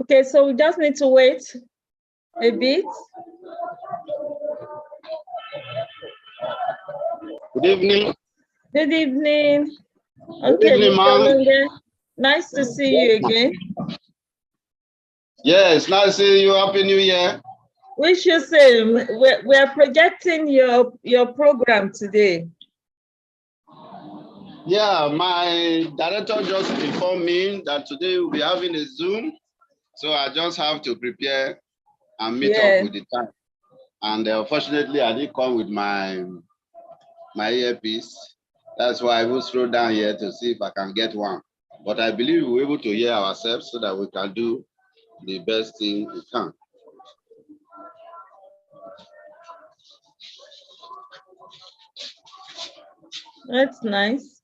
Okay, so we just need to wait a bit. Good evening. Good evening. Okay, Good evening, ma'am. Nice to see you again. Yes, nice to see you. Happy New Year. Wish you same. We're projecting your program today. Yeah, my director just informed me that today we'll be having a Zoom. So I just have to prepare and meet up with the time. And unfortunately, I didn't come with my earpiece. That's why I will scroll down here to see if I can get one. But I believe we're able to hear ourselves so that we can do the best thing we can. That's nice.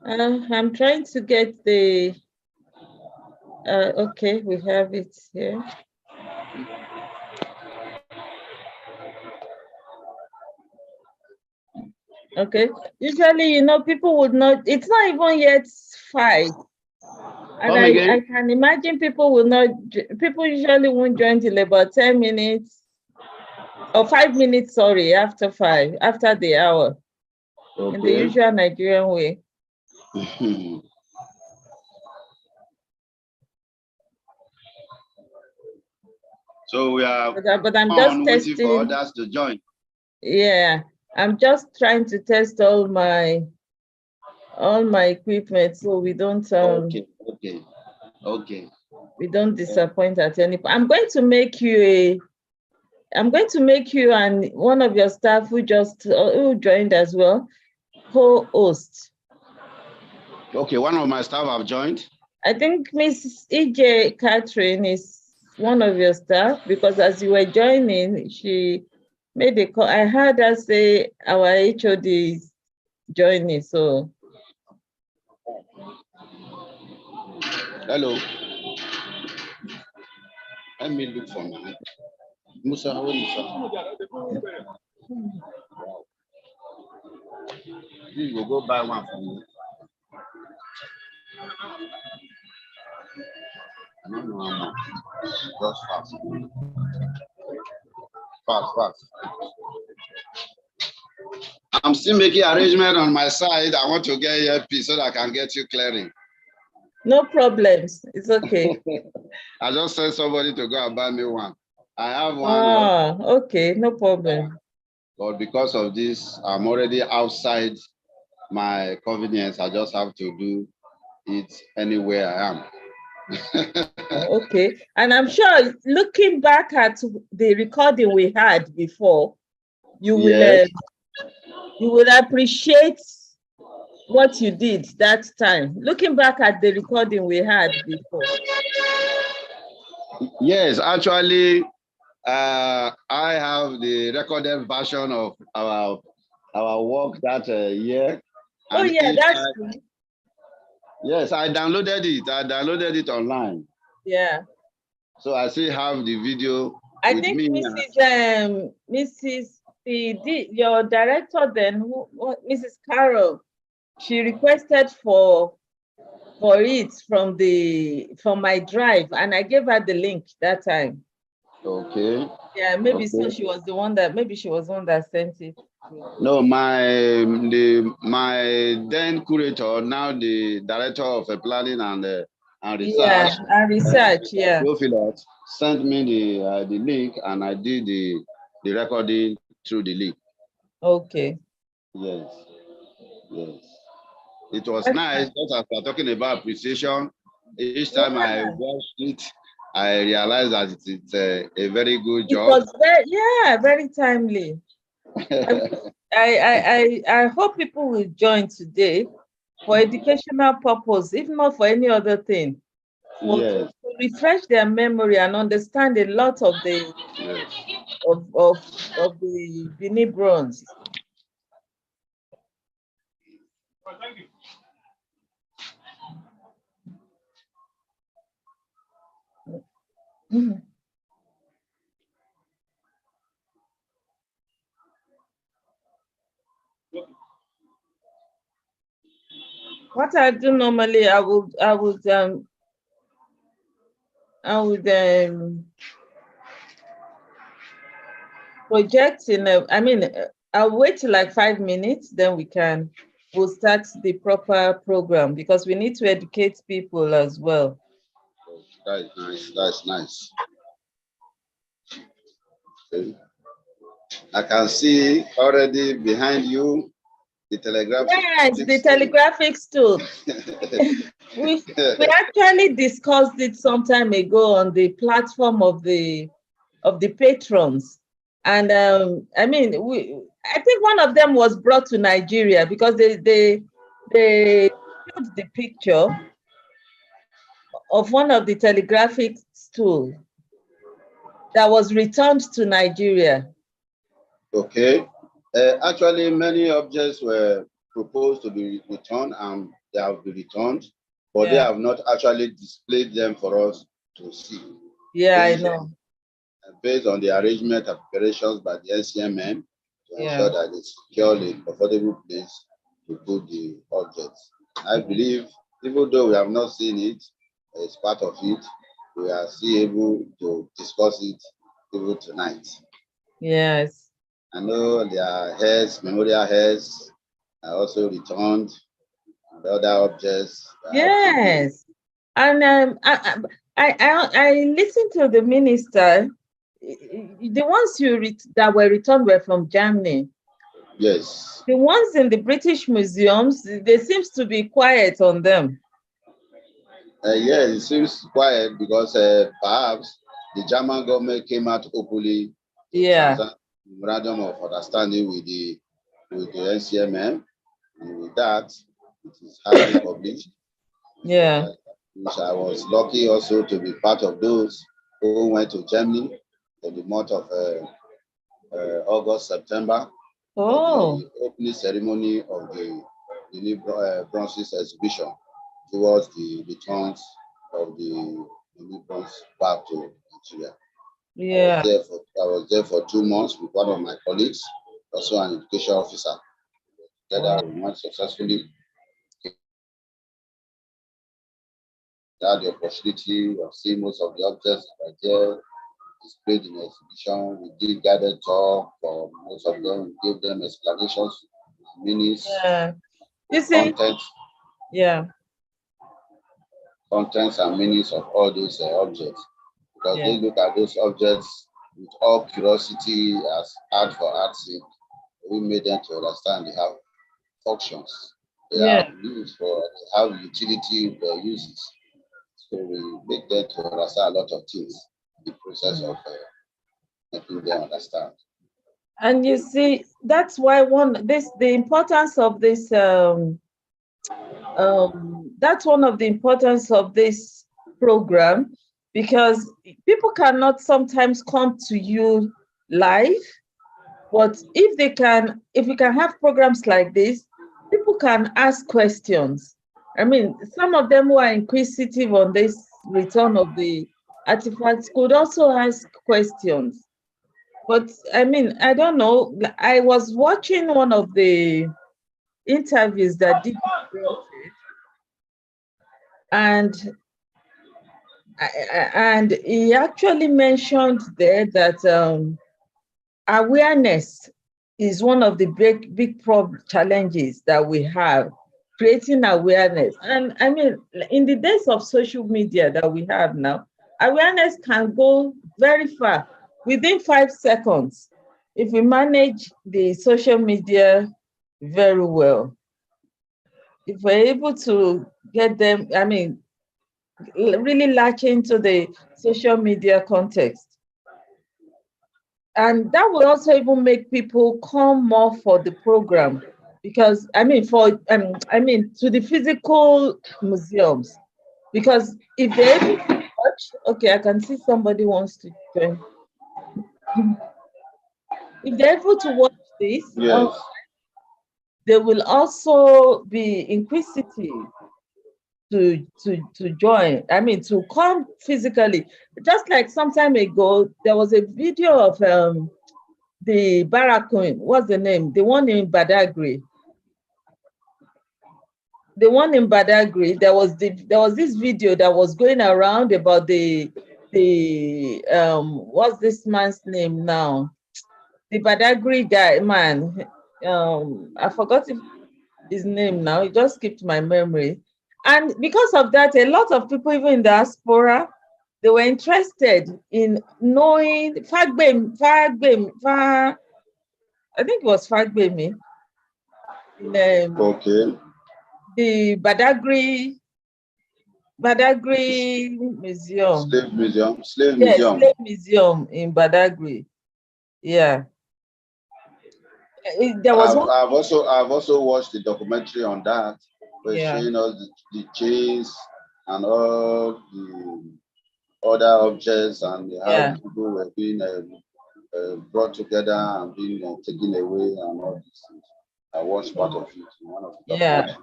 I'm trying to get the, okay, we have it here. Okay, usually, people would not, it's not even yet 5. And I can imagine people usually won't join till about 10 minutes or 5 minutes, sorry, after the hour. Okay. In the usual Nigerian way. So we are but I'm just testing for others to join. Yeah, I'm just trying to test all my equipment so we don't Okay. We don't disappoint at any point. I'm going to make you and one of your staff who joined as well, co-host. Okay, one of my staff have joined. I think Miss EJ Catherine is one of your staff, because as you were joining, she made a call. I heard her say our HOD is joining, so. Hello. Let me look for my Musa. Please go buy one for me. I don't know how much. Just fast. Fast. I'm still making arrangement on my side. I want to get earpiece so that I can get you clearing. No problems. It's okay. I just sent somebody to go and buy me one. I have one. Ah, okay, no problem. But because of this, I'm already outside my convenience. I just have to do it anywhere I am. Okay, and I'm sure looking back at the recording we had before, you will appreciate what you did that time. Looking back at the recording we had before. Yes, actually, I have the recorded version of our work that year. Oh yeah, that's true. Yes, I downloaded it. I downloaded it online. Yeah. So I still have the video. I think Mrs. Your director then, Mrs. Carol, she requested for it from my drive, and I gave her the link that time. Okay. Yeah, maybe so she was the one that sent it. No, my then curator, now the director of planning and research. Yeah, and research, yeah. Sent me the link, and I did the recording through the link. Okay. Yes. It was nice. Just as we're talking about appreciation, each time I watched it, I realized that it's a very good job. It was very timely. I hope people will join today for educational purpose, if not for any other thing. To refresh their memory and understand a lot of the of the Benin bronze. Mm-hmm. What I do normally, I would I would project in a, I'll wait till like 5 minutes, then we'll start the proper program because we need to educate people as well. That's nice. That's nice. Okay. I can see already behind you the telegraphic. Yes, the telegraphic stool. we actually discussed it some time ago on the platform of the patrons. And I think one of them was brought to Nigeria because they showed the picture of one of the telegraphic stool that was returned to Nigeria. Okay. Actually, many objects were proposed to be returned and they have been returned, but they have not actually displayed them for us to see. Yeah, I know. Based on the arrangement and preparations by the NCMM to ensure that it's securely a comfortable place to put the objects. I believe, even though we have not seen it, as part of it, we are still able to discuss it even tonight. Yes. I know their heads, memorial heads, are also returned, and other objects. Yes. And I listened to the minister. The ones that were returned were from Germany. Yes. The ones in the British museums, there seems to be quiet on them. Yes, it seems quiet because perhaps the German government came out openly to memorandum of understanding with the NCMM, and with that, it is highly published. Yeah. Which I was lucky also to be part of those who went to Germany in the month of August, September. Oh. The opening ceremony of the new bronzes exhibition towards the returns of the new bronze back to Nigeria. Yeah. I was there for 2 months with one of my colleagues, also an education officer. Together we went successfully. I had the opportunity of seeing most of the objects that were there displayed in the exhibition. We did guided tour for most of them. We gave them explanations, meanings, you see, contents and meanings of all those objects. Because they look at those objects with all curiosity as art for art's sake. We made them to understand they have functions, they have use for, they have utility, their uses. So we make them to understand a lot of things in the process of making them understand. And you see, that's why the importance of this that's one of the importance of this program, because people cannot sometimes come to you live, but if we can have programs like this, people can ask questions. Some of them who are inquisitive on this return of the artifacts could also ask questions. But I don't know. I was watching one of the interviews that did and he actually mentioned there that awareness is one of the big challenges that we have, creating awareness. And in the days of social media that we have now, awareness can go very far within 5 seconds if we manage the social media very well. If we're able to get them, really latch into the social media context. And that will also even make people come more for the program, because to the physical museums, because if they're able to watch, okay, I can see somebody wants to join. If they're able to watch this, they will also be inquisitive to join, to come physically. Just like some time ago, there was a video of the Barracoon, what's the name? The one in Badagry. The one in Badagry, there was this video that was going around about the the what's this man's name now? The Badagry guy man. I forgot his name now. It just skipped my memory. And because of that, a lot of people, even in the diaspora, they were interested in knowing I think it was Fagbemi. Okay. The Badagry Museum. Slave Museum. Slave Yes, Museum. Slave Museum in Badagry. Yeah. There was one. I've also watched the documentary on that, where showing us the chains and all the other objects and how people were being brought together and being taken away and all these things. I watched part of it in one of the documentaries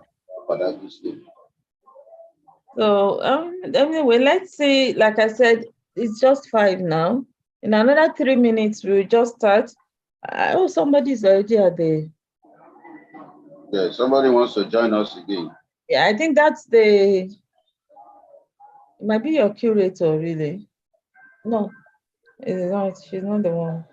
for that Muslim. So anyway, let's see. Like I said, it's just 5 now. In another 3 minutes, we'll just start. Oh, somebody's already at the. Yeah, somebody wants to join us again. Yeah, I think that's the. It might be your curator, really. No, it's not. She's not the one.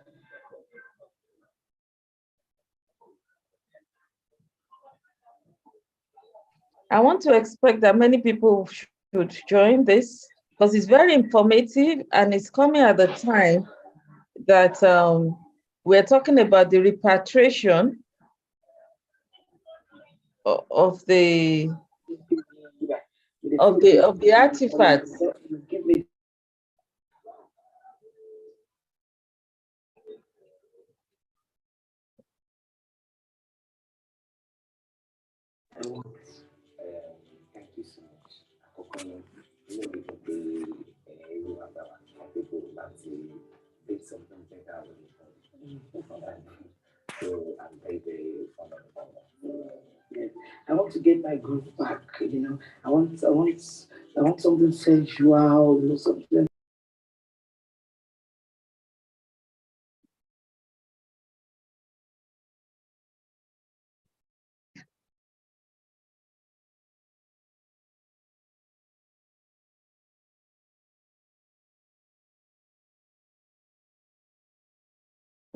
I want to expect that many people should join this because it's very informative and it's coming at the time that we're talking about the repatriation of the artifacts. Thank you so much. Something better. So I'm very honored. Yes. I want to get my groove back. I want something sensual. Something.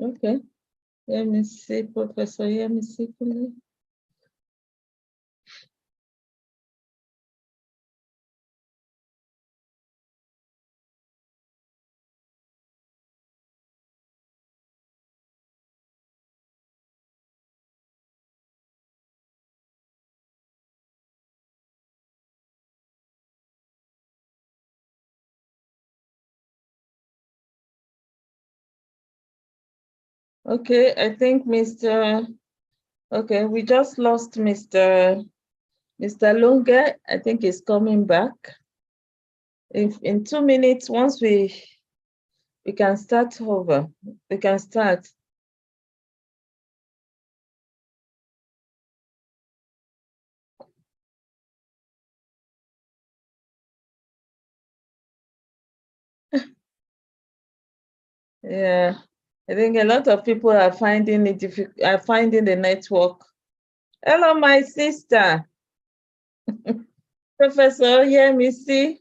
Okay. Let me see, Professor. Let me see, please. Okay, I think we just lost Mr. Lunge. I think he's coming back. In 2 minutes, once we can start over, we can start. Yeah, I think a lot of people are finding it difficult, are finding the network. Hello, my sister. Professor Yemisi.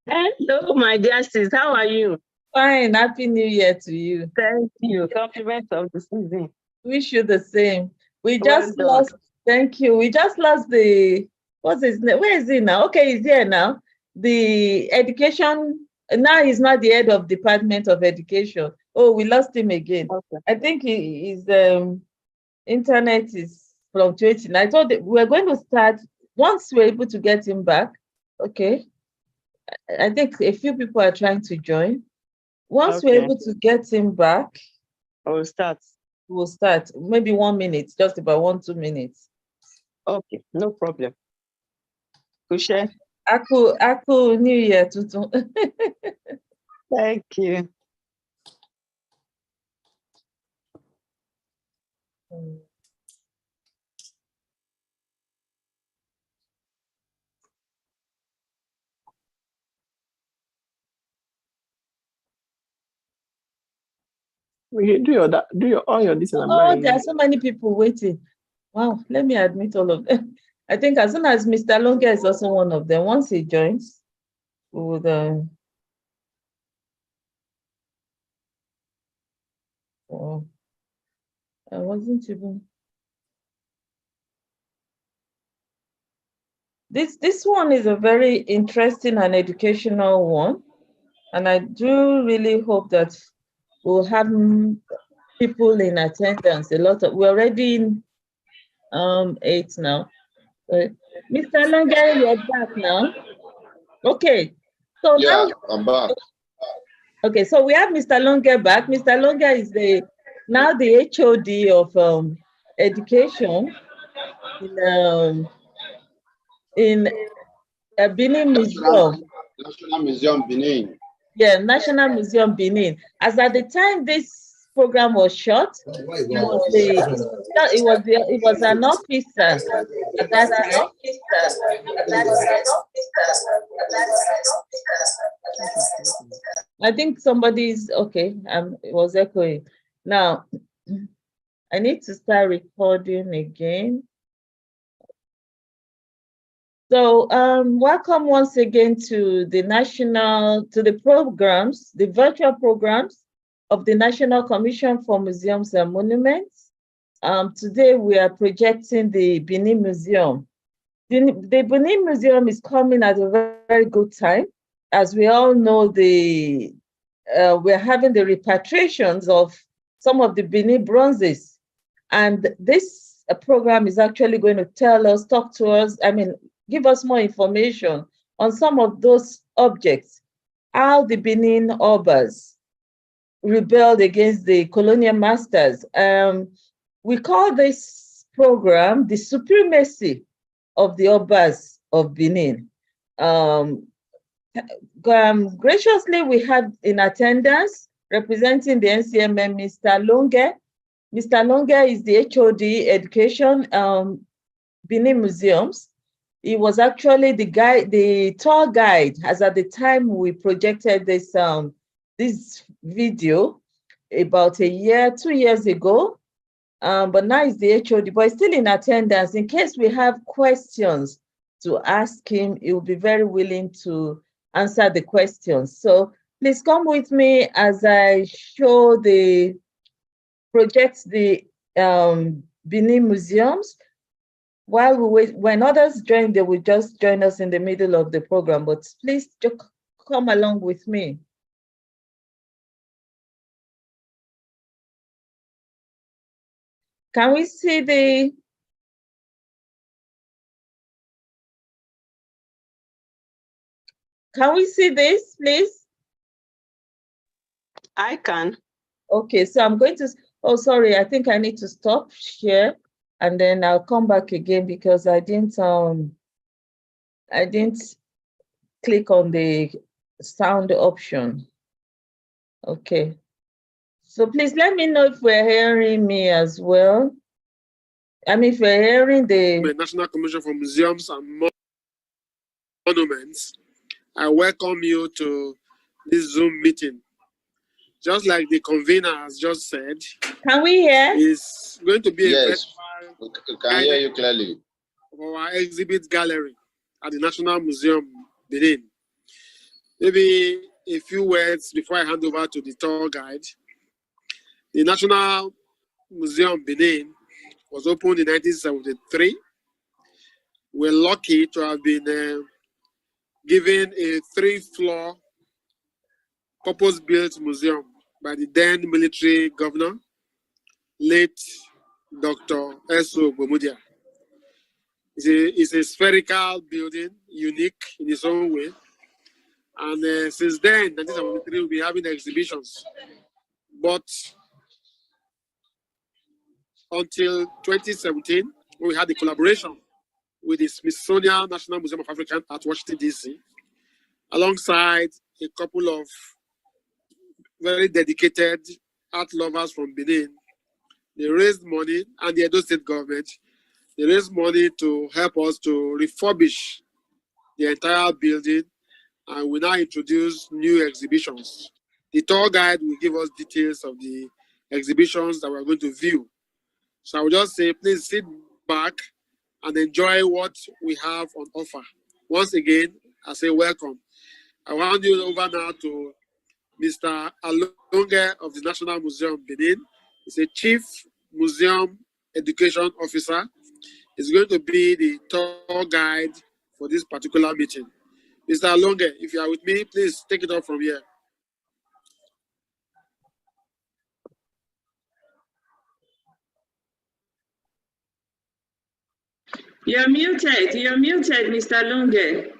Hello, my dear sis. How are you? Fine. Happy New Year to you. Thank you. Compliments of the season. Wish you the same. We just lost. Thank you. We just lost the. What's his name? Where is he now? Okay, he's here now. The education. Now he's not the head of Department of Education. Oh, we lost him again. Okay. I think his internet is fluctuating. I thought we're going to start once we're able to get him back. Okay. I think a few people are trying to join. Once we're able to get him back, we'll start. We'll start. Maybe 1 minute, just about 1-2 minutes. Okay, no problem. Kushe. Aku New Year tuntun. Thank you. We do your all your this. Oh, there are so many people waiting. Wow, let me admit all of them. I think as soon as Mr. Longa is also one of them, once he joins, we would Oh, I wasn't even. This one is a very interesting and educational one, and I do really hope that we'll have people in attendance. We're already in 8 now. Mr. Longa, you're back now. Okay, so yeah, now I'm back. Okay, so we have Mr. Longa back. Mr. Longa is now the HOD of education in Benin Museum. National Museum Benin. Yeah, National Museum Benin. As at the time this program was shot, it was an officer at that time. I think somebody's okay. It was echoing. Now I need to start recording again. So welcome once again to the programs, the virtual programs of the National Commission for Museums and Monuments. Today we are projecting the Benin Museum. The Benin Museum is coming at a very good time. As we all know, we're having the repatriations of some of the Benin bronzes. And this program is actually going to talk to us, give us more information on some of those objects, how the Benin Obas rebelled against the colonial masters. We call this program the Supremacy of the Obas of Benin. Graciously, we have in attendance, representing the NCMM, Mr. Longa. Mr. Longa is the HOD Education Benin Museums. He was actually the tour guide, as at the time we projected this video about 2 years ago. But now he's the HOD, but he's still in attendance. In case we have questions to ask him, he will be very willing to answer the questions. So please come with me as I project the Benin Museums. While we wait, when others join, they will just join us in the middle of the program, but please just come along with me. Can we see this, please? I can. Okay, so I'm going to, oh, sorry, I think I need to stop share and then I'll come back again because I didn't click on the sound option. Okay. So please let me know if we're hearing me as well. If we're hearing the National Commission for Museums and Monuments, I welcome you to this Zoom meeting. Just like the convener has just said, can we hear? It's going to be yes, we can hear you clearly. For our exhibit gallery at the National Museum Benin. Maybe a few words before I hand over to the tour guide. The National Museum Benin was opened in 1973. We're lucky to have been given a 3-floor purpose-built museum by the then military governor, late Dr. S.O. Bomudia. It's a spherical building, unique in its own way. And since then, 1973, we'll be having exhibitions. But until 2017, when we had the collaboration with the Smithsonian National Museum of African Art, Washington, D.C., alongside a couple of very dedicated art lovers from Benin, they raised money, and the Edo State government, they raised money to help us to refurbish the entire building, and we now introduce new exhibitions. The tour guide will give us details of the exhibitions that we're going to view. So I will just say, please sit back and enjoy what we have on offer. Once again, I say welcome. I will hand you over now to Mr. Alonge of the National Museum Benin is a Chief Museum Education Officer. He's going to be the tour guide for this particular meeting. Mr. Alonge, if you are with me, please take it up from here. You're muted, Mr. Alonge.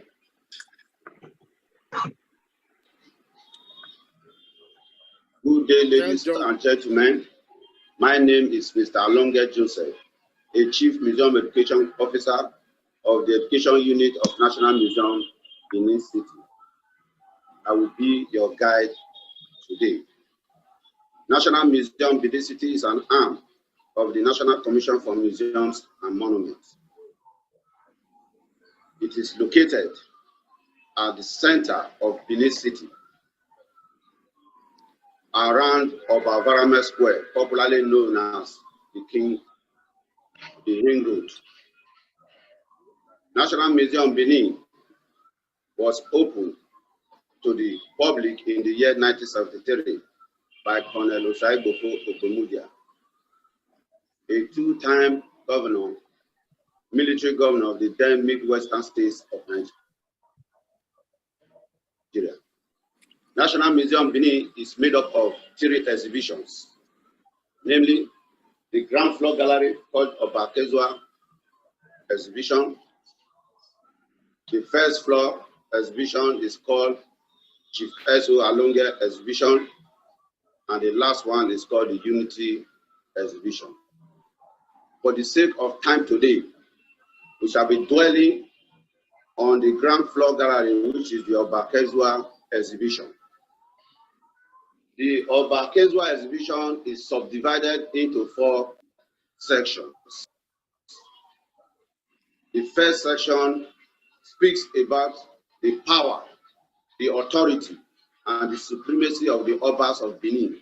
Good day, ladies and gentlemen. My name is Mr. Alonge Joseph, a Chief Museum Education Officer of the Education Unit of National Museum, Benin City. I will be your guide today. National Museum Benin City is an arm of the National Commission for Museums and Monuments. It is located at the center of Benin City, around Obas Square, popularly known as the Ring Road. National Museum Benin was opened to the public in the year 1973 by Colonel Osaigofo Okomudia, a two-time governor, military governor of the then Midwestern states of Nigeria. National Museum Benin is made up of 3 exhibitions, namely the ground floor gallery called Obakezua exhibition. The first floor exhibition is called Chief S.O. Alonge exhibition, and the last one is called the Unity exhibition. For the sake of time today, we shall be dwelling on the ground floor gallery, which is the Obakezua exhibition. The Obakezua exhibition is subdivided into 4 sections. The first section speaks about the power, the authority, and the supremacy of the Obas of Benin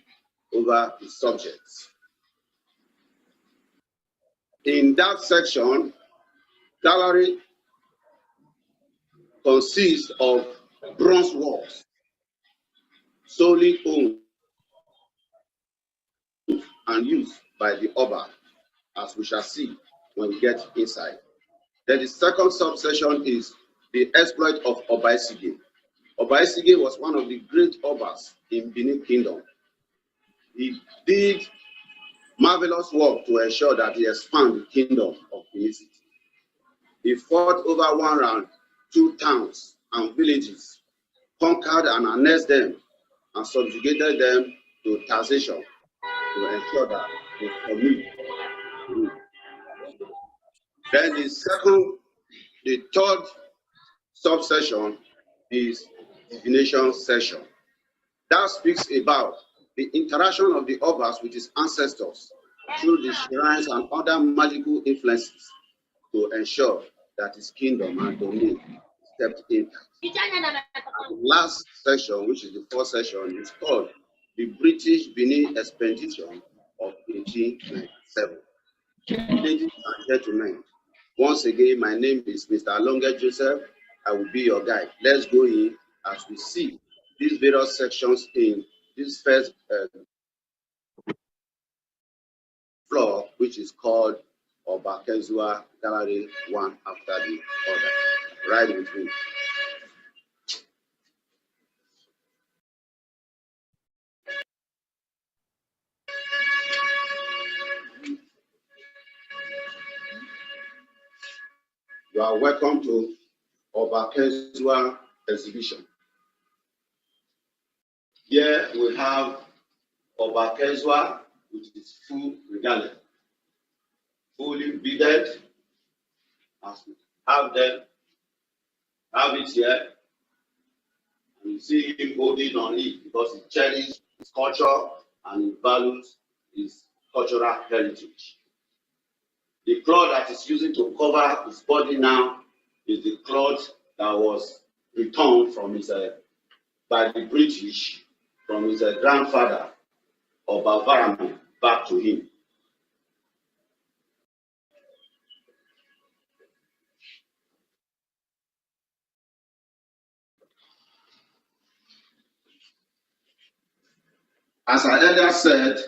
over the subjects. In that section, gallery consists of bronze works solely owned and used by the Oba, as we shall see when we get inside. Then the second subsection is the exploit of Oba Isige. Oba Isige was one of the great Obas in Benin Kingdom. He did marvelous work to ensure that he expanded the kingdom of Benin City. He fought over 102 towns and villages, conquered and annexed them, and subjugated them to taxation to ensure that they commit. Then the third subsection is divination section. That speaks about the interaction of the Obas with his ancestors through the shrines and other magical influences to ensure that his kingdom and domain stepped in. The last section, which is the fourth section, is called the British Benin Expedition of 1897. Ladies and gentlemen, once again, my name is Mr. Alonge Joseph. I will be your guide. Let's go in as we see these various sections in this first floor, which is called Obakezua Gallery, one after the other. Right with me. You are welcome to Obakezua exhibition. Here we have Obakezua, which is full regalia, fully beaded. As we have it here, and you see him holding on it because he cherishes his culture and he values his cultural heritage. The cloth that he's using to cover his body now is the cloth that was returned from by the British from his grandfather, Oba back to him. As I earlier said,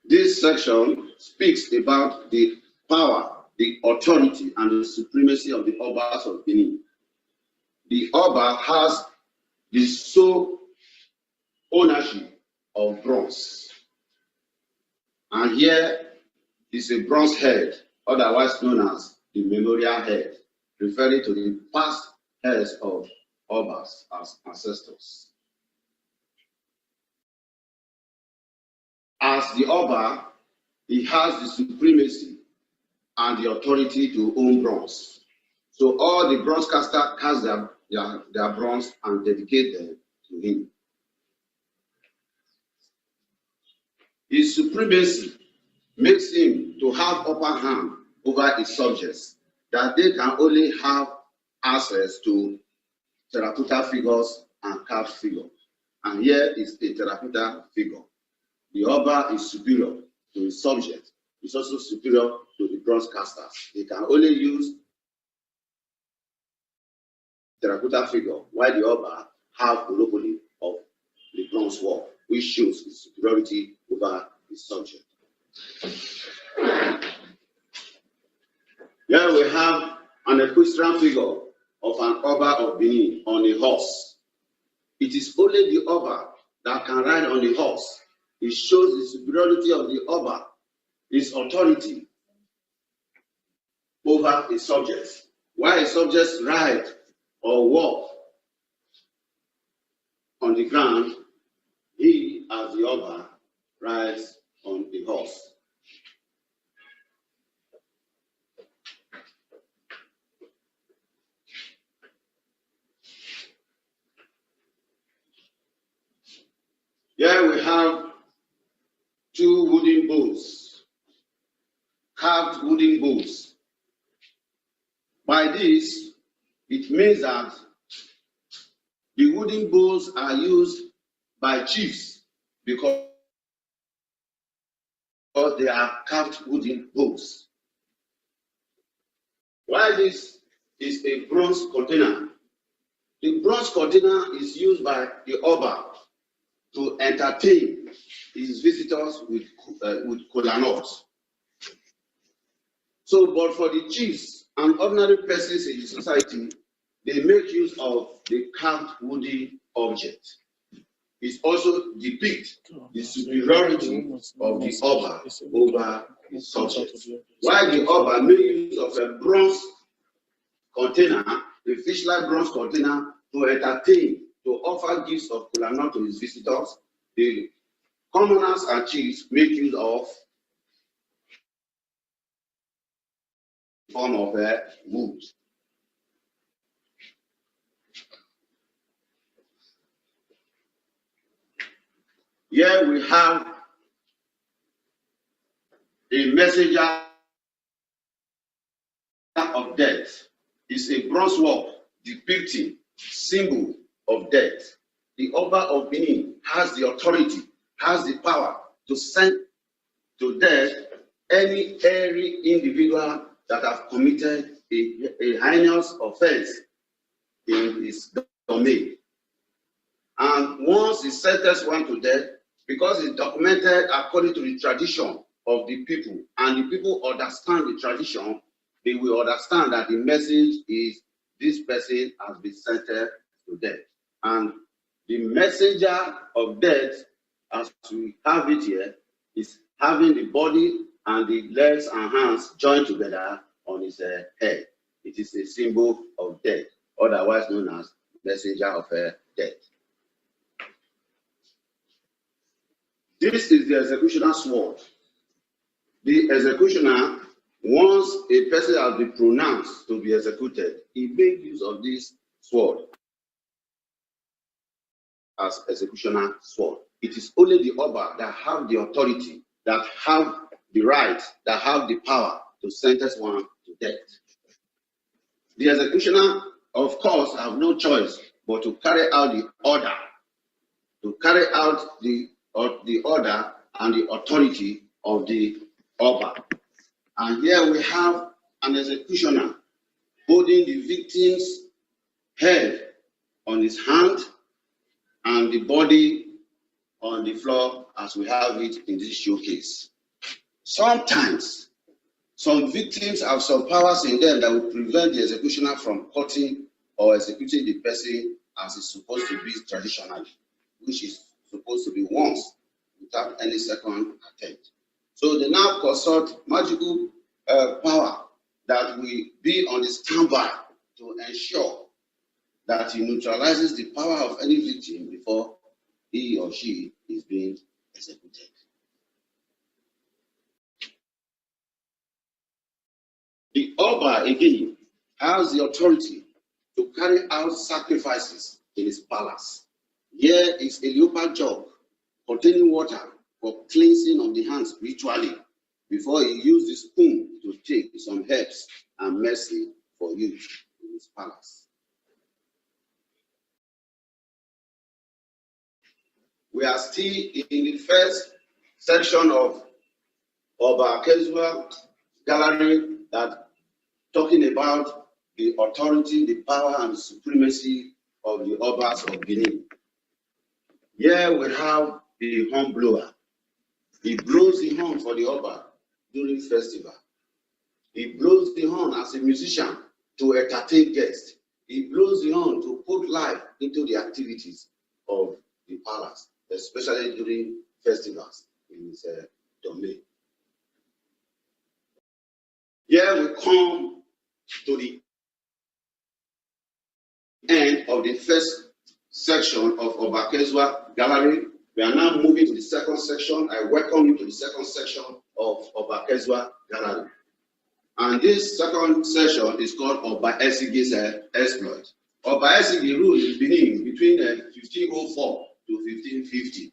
this section speaks about the power, the authority, and the supremacy of the Obas of Benin. The Oba has the sole ownership of bronze. And here is a bronze head, otherwise known as the memorial head, referring to the past heads of Obas as ancestors. As the Oba, he has the supremacy and the authority to own bronze. So all the bronze casters cast their bronze and dedicate them to him. His supremacy makes him to have upper hand over his subjects, that they can only have access to terracotta figures and carved figures. And here is a terracotta figure. The Oba is superior to his subject. He's also superior to the bronze casters. They can only use terracotta figure, while the Oba have monopoly of the bronze work, which shows his superiority over his subject. Here we have an equestrian figure of an Oba of Benin on a horse. It is only the Oba that can ride on a horse. It shows the superiority of the Oba, his authority over his subjects. While his subjects ride or walk on the ground, he, as the Oba, rides on the horse. Here we have two wooden bowls, carved wooden bowls. By this, it means that the wooden bowls are used by chiefs because they are carved wooden bowls. While this is a bronze container, the bronze container is used by the Oba to entertain his visitors with kola nuts. So, but for the chiefs and ordinary persons in the society, they make use of the carved wooden object. It also depicts the superiority of the Oba over his subjects. While the Oba made use of a bronze container, a fish-like bronze container, to entertain, to offer gifts of kola nut to his visitors, the commoners and chiefs make use of form of wood. Here we have a messenger of death. It's a bronze work depicting symbol of death. The Oba of Benin has the authority, has the power to send to death any individual that have committed a heinous offense in his domain. And once he sentenced one to death, because it's documented according to the tradition of the people, and the people understand the tradition, they will understand that the message is this person has been sentenced to death. And the messenger of death, as we have it here, is having the body and the legs and hands joined together on his head. It is a symbol of death, otherwise known as messenger of death. This is the executioner's sword. The executioner, once a person has been pronounced to be executed, he makes use of this sword as executioner sword. It is only the Oba that have the authority, that have the right, that have the power to sentence one to death. The executioner, of course, have no choice but to carry out the order, to carry out the order and the authority of the Oba. And here we have an executioner holding the victim's head on his hand and the body on the floor, as we have it in this showcase. Sometimes, some victims have some powers in them that will prevent the executioner from cutting or executing the person as it's supposed to be traditionally, which is supposed to be once without any second attempt. So they now consult magical power that will be on the standby to ensure that he neutralizes the power of any victim before he or she is being executed. The Oba, again, has the authority to carry out sacrifices in his palace. Here is a leopard jug containing water for cleansing of the hands ritually before he used the spoon to take some herbs and mercy for use in his palace. We are still in the first section of Oba Kezua Gallery that talking about the authority, the power, and the supremacy of the Obas of Benin. Here we have the horn blower. He blows the horn for the Oba during festival. He blows the horn as a musician to entertain guests. He blows the horn to put life into the activities of the palace, especially during festivals in his domain. Here we come to the end of the first section of Oba Kezua Gallery. We are now moving to the second section. I welcome you to the second section of Oba Kezua Gallery. And this second section is called Oba Esige's exploit. Oba Esige ruled in Benin between 1504 to 1550.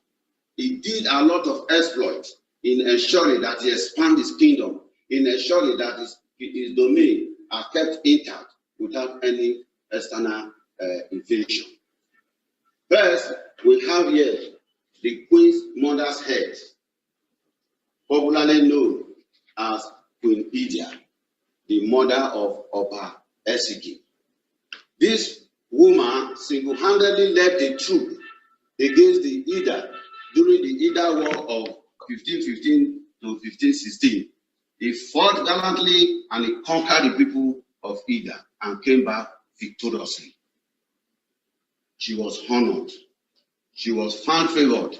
He did a lot of exploits in ensuring that he expanded his kingdom, in ensuring that his domain are kept intact without any external invasion. First, we have here the Queen's mother's head, popularly known as Queen Idia, the mother of Oba Esige. This woman single-handedly led the troop against the Ida during the Ida War of 1515 to 1516. He fought gallantly and he conquered the people of Ida and came back victoriously. She was honored. She was found favored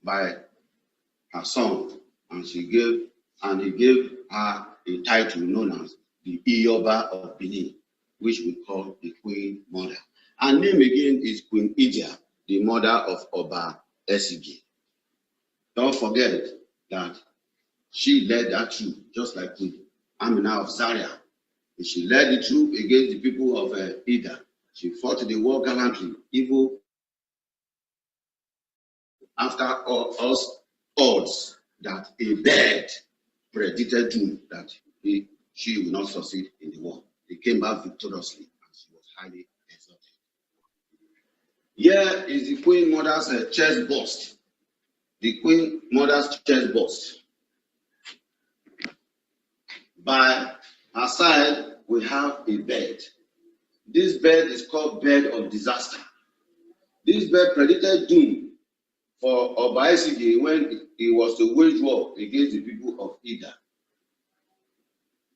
by her son, and he gave her a title known as the Ioba of Benin, which we call the Queen Mother. Her name again is Queen Idia, the mother of Oba Esige. Don't forget that she led that troop, just like Queen Amina of Zaria. She led the troop against the people of Ida. She fought the war gallantly, even after us odds that a bird predicted doom that she will not succeed in the war. They came back victoriously, and she was highly exalted. Here is the Queen Mother's chest bust. The Queen Mother's chest bust. By her side, we have a bed. This bed is called bed of disaster. This bed predicted doom for Oba Esige when he was to wage war against the people of Ida.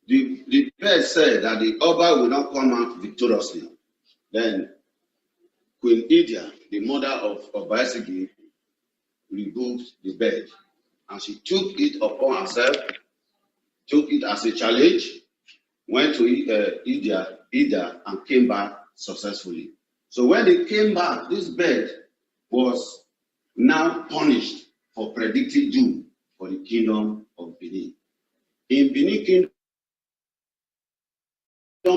The bed said that the Oba will not come out victoriously. Then Queen Idia, the mother of Oba Esige, removed the bed, and she took it upon herself, took it as a challenge, went to Ida and came back successfully. So when they came back, this bed was now punished for predicting doom for the kingdom of Benin. In Benin Kingdom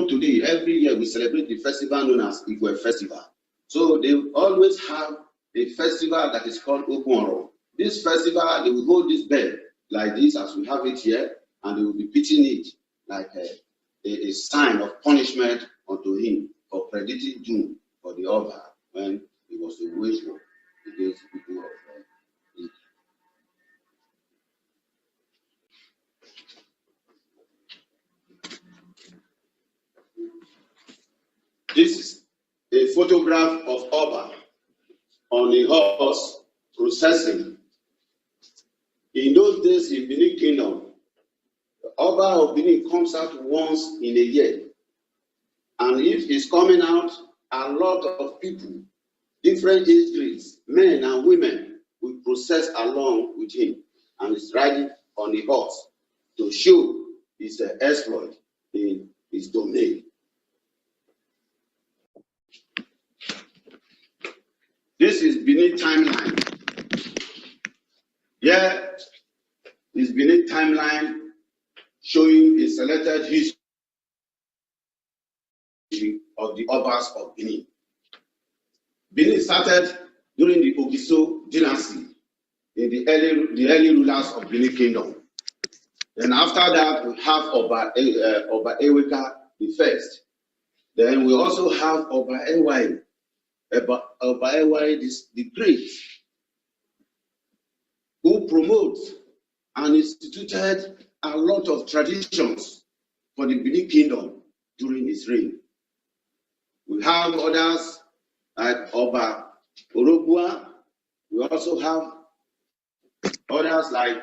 today, every year we celebrate the festival known as Igwe Festival. So they always have a festival that is called Okunoro. This festival, they will hold this bed like this as we have it here, and they will be beating it like a sign of punishment unto him for predicting doom for the Oba when he was to wage war against the people of Ida. This is a photograph of Oba on a horse processing. In those days in Benin Kingdom, The Oba of Benin comes out once in a year. And if he's coming out, a lot of people, different age grades, men and women, will process along with him and is riding on the horse to show his exploit in his domain. This is Benin timeline. Here is Benin timeline showing a selected history of the Obas of Benin. Benin started during the Ogiso dynasty in the early rulers of Benin Kingdom. Then after that, we have Oba Eweka the first. Then we also have Oba Ewaye, the Great, who promotes and instituted a lot of traditions for the Benin Kingdom during his reign. We have others like Oba Orogua. We also have others like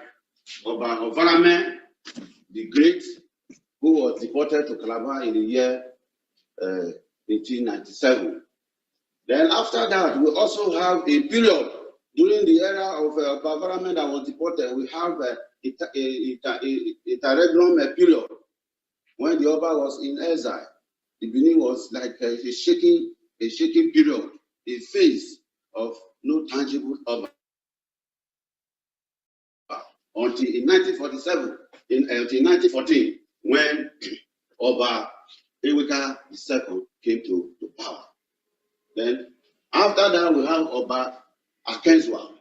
Oba Ovarame the Great, who was deported to Calabar in the year 1897. Then after that, we also have a period during the era of Ovarame that was deported. We have a interregnum period when the Oba was in exile. The Benin was like a shaking period, a phase of no tangible Oba. Until in 1947, until 1914, when Oba Eweka II came to power. Then after that, we have Oba Akenzwa,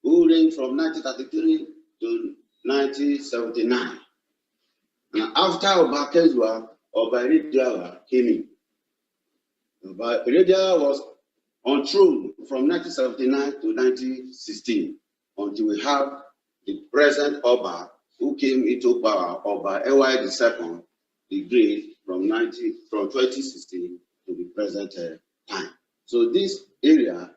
who reigned from 1933 to 1979. And after Oba Akenzwa, Oba Iridiawa came in. Oba Iridiawa was on throne from 1979 to 1916 until we have the present Oba who came into power, Oba Ewaye II, the Great, from 2016 to the present time. So this area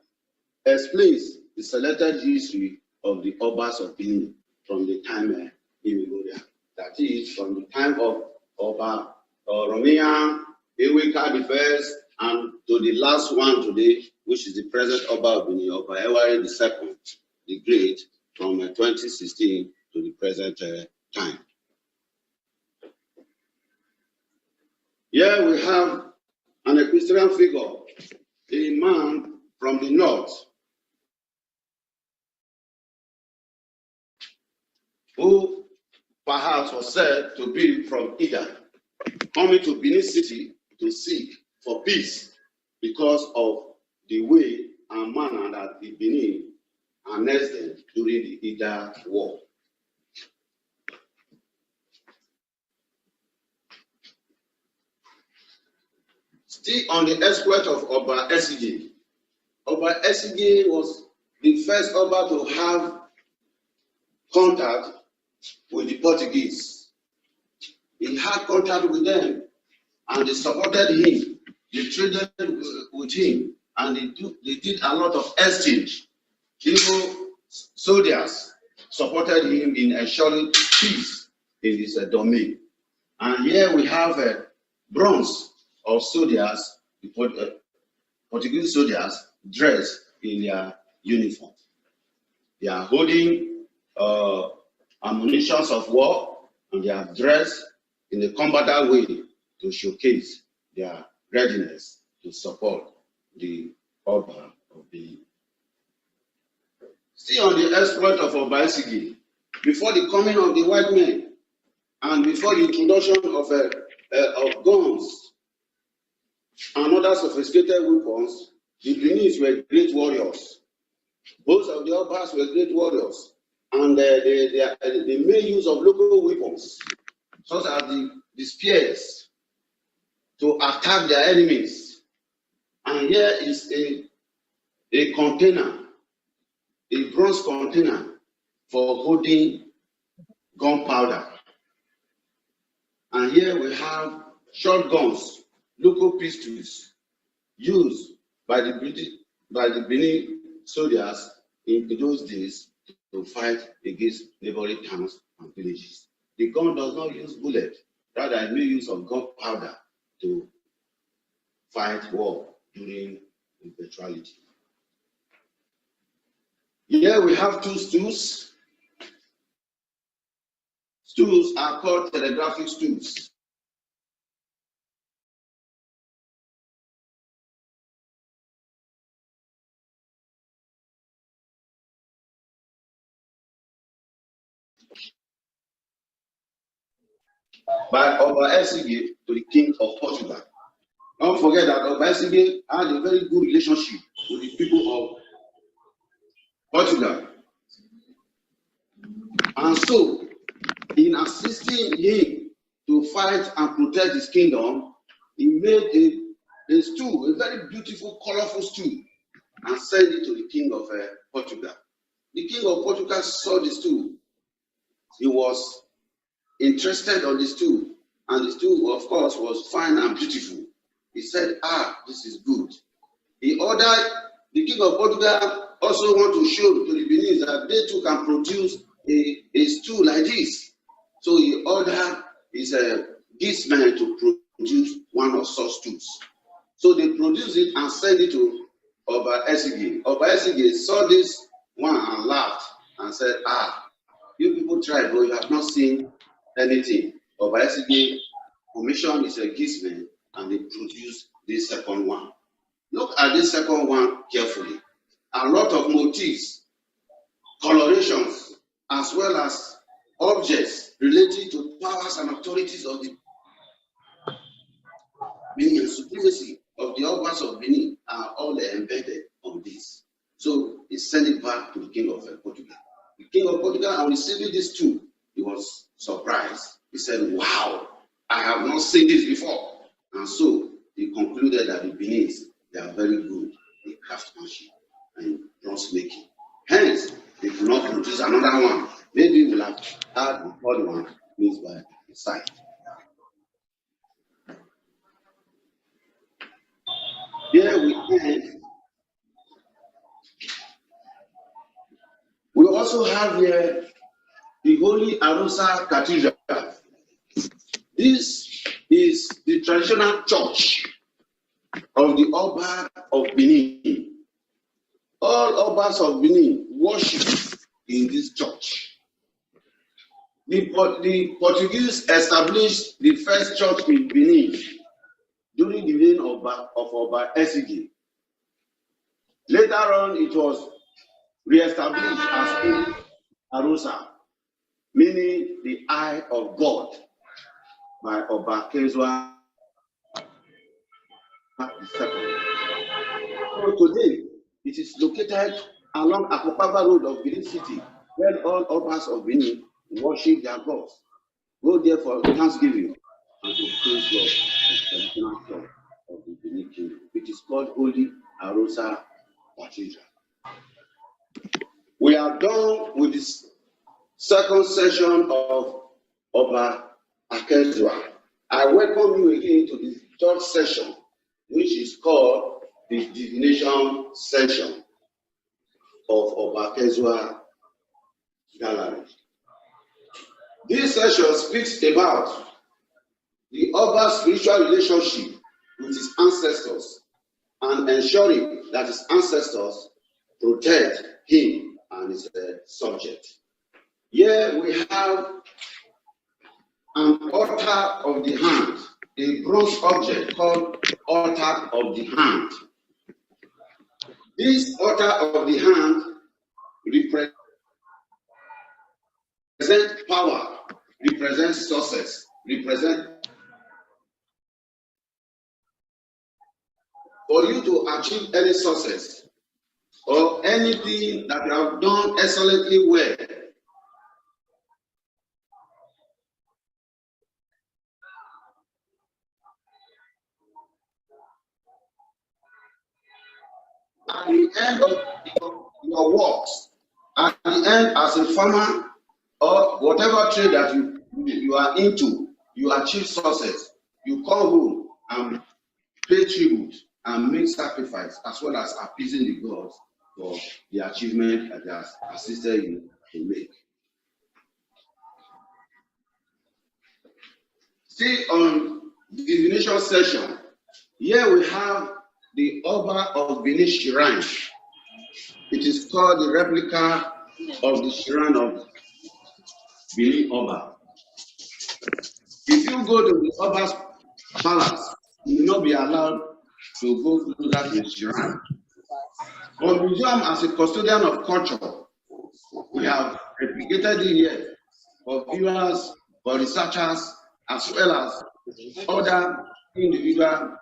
explains the selected history of the Obas of Benin from the time immemorial. That is, from the time of Oba Romeo Eweka I and to the last one today, which is the present Oba of Benin, Oba Ewaye II, the Great, from 2016 to the present time. Here we have an equestrian figure, a man from the north, who perhaps was said to be from Ida, coming to Benin City to seek for peace because of the way and manner that the Benin annexed them during the Ida War. Still on the exploit of Oba Esige. Oba Esige was the first Oba to have contact with the Portuguese. He had contact with them and they supported him. They traded with him and they did a lot of exchange. Even soldiers supported him in ensuring peace in his domain. And here we have a bronze of soldiers, Portuguese soldiers dressed in their uniform. They are holding ammunition of war and they are dressed in a combatant way to showcase their readiness to support the Oba of the. Still on the exploit of Oba Esige, before the coming of the white men and before the introduction of guns and other sophisticated weapons, the Beninese were great warriors. Both of the Obas were great warriors, and they made use of local weapons, such as the spears, to attack their enemies. And here is a container, a bronze container for holding gunpowder. And here we have shotguns, local pistols used by the Benin soldiers in those days to fight against neighboring towns and villages. the gun does not use bullet, rather it may use of gunpowder to fight war during eventuality. Here we have two stools. Stools are called telegraphic stools. By Obas to the king of Portugal. Don't forget that Obas had a very good relationship with the people of Portugal. And so, in assisting him to fight and protect his kingdom, he made a stool, a very beautiful, colorful stool, and sent it to the king of Portugal. The king of Portugal saw the stool. He was interested on the stool, and the stool, of course, was fine and beautiful. He said, this is good. He ordered the king of Portugal also want to show to the Benin that they too can produce a stool like this. So he ordered his men to produce one of such stools. So they produced it and sent it to Obas. Obas saw this one and laughed and said, you people tried, but you have not seen anything. Obas commissioned his gismen and they produced this second one. Look at this second one carefully. A lot of motifs, colorations, as well as objects relating to powers and authorities of the Benin, supremacy of the Obas of Benin are all embedded on this. So he sent it back to the king of Portugal. The king of Portugal, on receiving this too, he was surprised. He said, wow, I have not seen this before. And so he concluded that the Beninese, they are very good in craftsmanship and bronze making. Hence, they could not produce another one. Maybe we'll have had the third one means by the side. Here we end. We also have here the Holy Arosa Cathedral. This is the traditional church of the Obas of Benin. All Obas of Benin worship in this church. The Portuguese established the first church in Benin during the reign of Obas. Later on, it was re-established as Holy Arosa, meaning the eye of God, by Obas II. So today, it is located along Akopaba Road of Benin City, where all Obas of Benin worship their gods. Go there for Thanksgiving and to praise God as the traditional church of the Benin Kingdom, which is called Holy Arosa Cathedral. We are done with this second session of Obas. I welcome you again to the third session, which is called the divination session of Obas Gallery. This session speaks about the Obas' spiritual relationship with his ancestors and ensuring that his ancestors protect him and his subject. Here we have an altar of the hand, a bronze object called altar of the hand. This altar of the hand represents power, represents success, represents for you to achieve any success or anything that you have done excellently well. At the end of your works, at the end as a farmer or whatever trade that you are into, you achieve success. You come home and pay tribute and make sacrifice as well as appeasing the gods for the achievement that they have assisted you to make. See on the divination session, here we have the Oba of Benin Shrine. It is called the replica of the Shrine of Benin Oba. If you go to the Oba's palace, you will not be allowed to go closer to the shrine. But museum, as a custodian of culture, we have replicated it here for viewers, for researchers, as well as other individual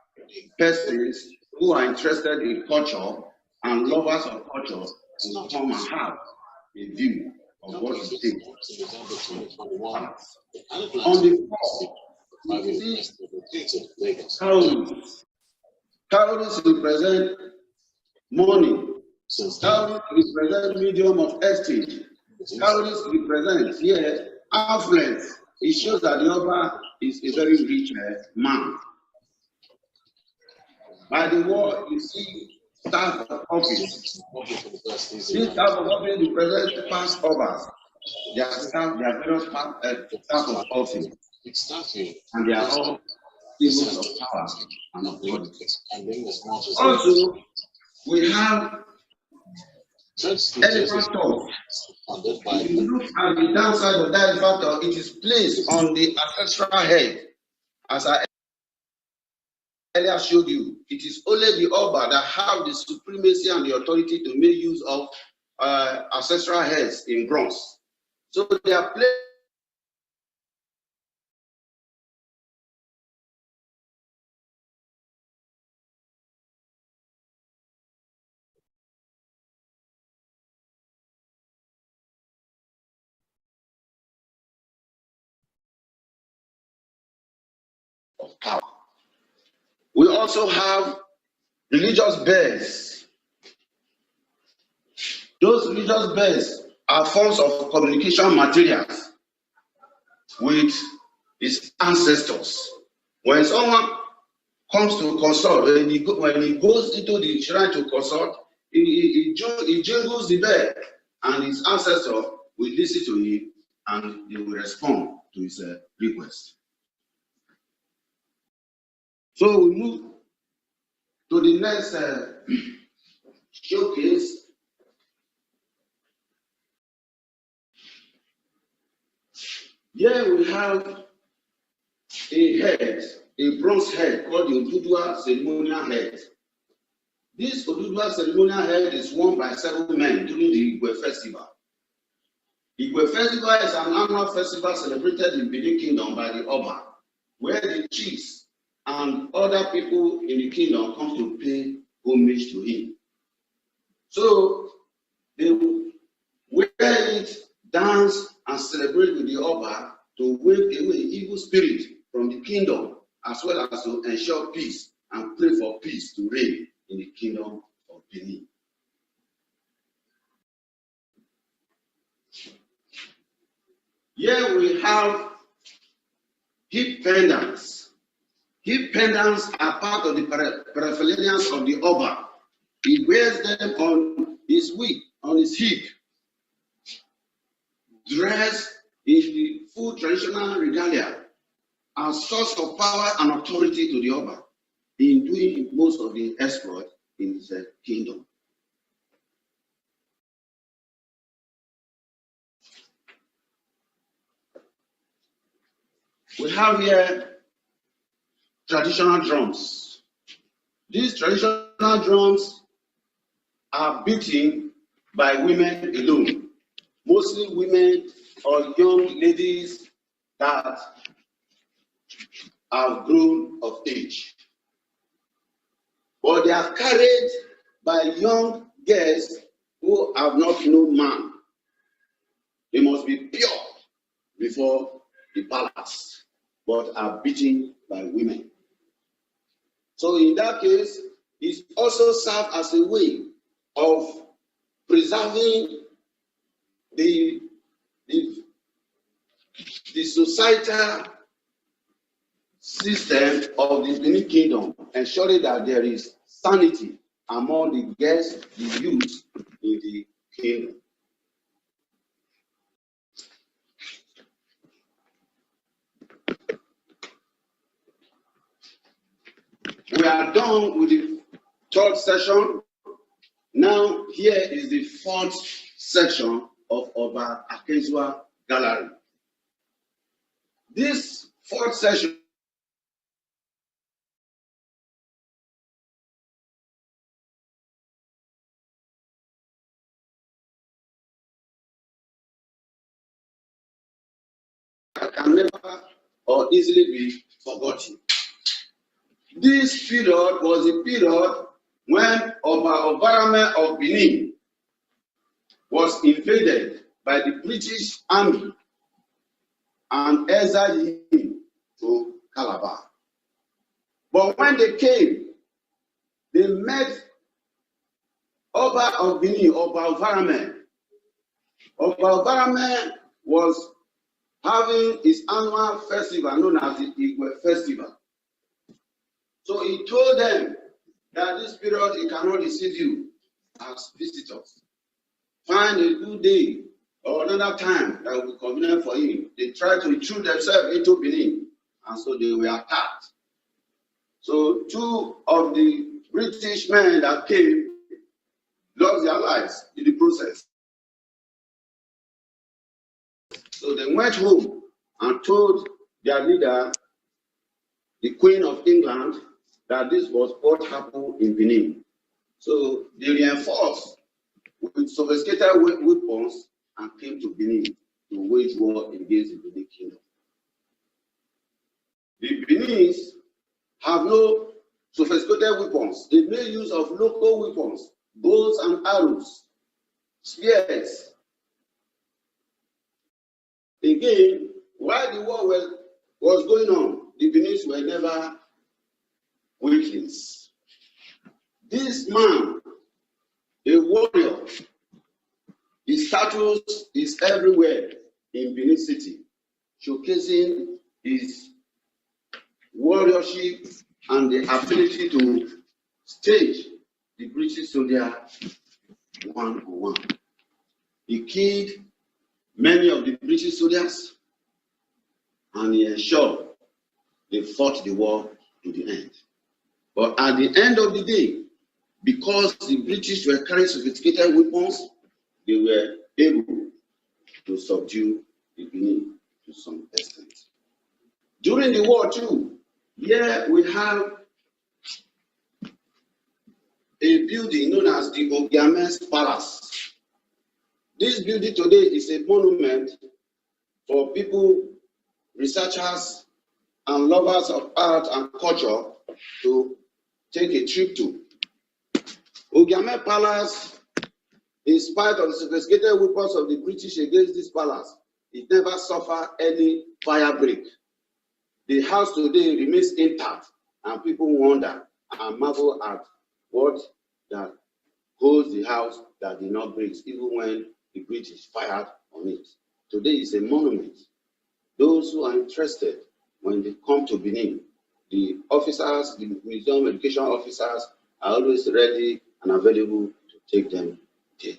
persons who are interested in culture and lovers of culture to come and have a view of what it takes. On the floor, you see cowries. Cowries represent money. Cowries represent medium of exchange. Cowries represent here affluence. It shows that the Oba is a very rich man. By the wall, you see staff of office. This staff of office represents past Obas. They are staff, they are various staff of office. And they are all symbols of power and authority. Also, we have elephant top. If you look at the downside of that elephant top, it is placed on the ancestral head. As I earlier showed you, it is only the Oba that have the supremacy and the authority to make use of ancestral heads in bronze. So they are placed of power. We also have religious birds. Those religious birds are forms of communication materials with his ancestors. When someone comes to consult, when he goes into the shrine to consult, he jingles the bell, and his ancestor will listen to him and they will respond to his request. So we move to the next showcase. Here we have a head, a bronze head called the Odudua ceremonial head. This Odudua ceremonial head is worn by several men during the Igwe festival. Igwe festival is an annual festival celebrated in Benin Kingdom by the Oba, where the chiefs and other people in the kingdom come to pay homage to him. So they wear it, dance, and celebrate with the Oba to wave away evil spirit from the kingdom, as well as to ensure peace and pray for peace to reign in the kingdom of Benin. Here we have hip pendants. Hip pendants are part of the paraphernalia of the Oba. He wears them on his wig, on his hip, dressed in the full traditional regalia, as source of power and authority to the Oba in doing most of the exploit in his kingdom. We have here traditional drums. These traditional drums are beaten by women alone, mostly women or young ladies that have grown of age. But they are carried by young girls who have not known man. They must be pure before the palace, but are beaten by women. So in that case, it also serves as a way of preserving the societal system of the Benin Kingdom, ensuring that there is sanity among the guests, the youth in the kingdom. We are done with the third session. Now, here is the fourth section of Oba Akezua Gallery. This fourth session can never or easily be forgotten. This period was a period when Oba Obarame of Benin was invaded by the British Army and exiled him to Calabar. But when they came, they met Oba of Benin, Oba Obarame. Oba Obarame was having his annual festival known as the Igwe Festival. So he told them that this period he cannot receive you as visitors. Find a good day or another time that will be convenient for him. They tried to intrude themselves into Benin, and so they were attacked. So 2 of the British men that came lost their lives in the process. So they went home and told their leader, the Queen of England, that this was what happened in Benin. So they reinforced with sophisticated weapons and came to Benin to wage war against the Benin kingdom. The Beninese have no sophisticated weapons. They made use of local weapons, bows and arrows, spears. Again, while the war was going on, the Beninese were never weaklings. This man, a warrior, his status is everywhere in Benin City, showcasing his warriorship and the ability to stage the British soldier one-on-one. He killed many of the British soldiers and he ensured they fought the war to the end. But at the end of the day, because the British were carrying sophisticated weapons, they were able to subdue the Benin to some extent. During the war too, here we have a building known as the Ogiames Palace. This building today is a monument for people, researchers, and lovers of art and culture to take a trip to. Ogiame Palace, in spite of the sophisticated weapons of the British against this palace, it never suffered any fire break. The house today remains intact, and people wonder and marvel at what that holds the house that did not break, even when the British fired on it. Today is a monument. Those who are interested, when they come to Benin, the officers, the museum education officers are always ready and available to take them there.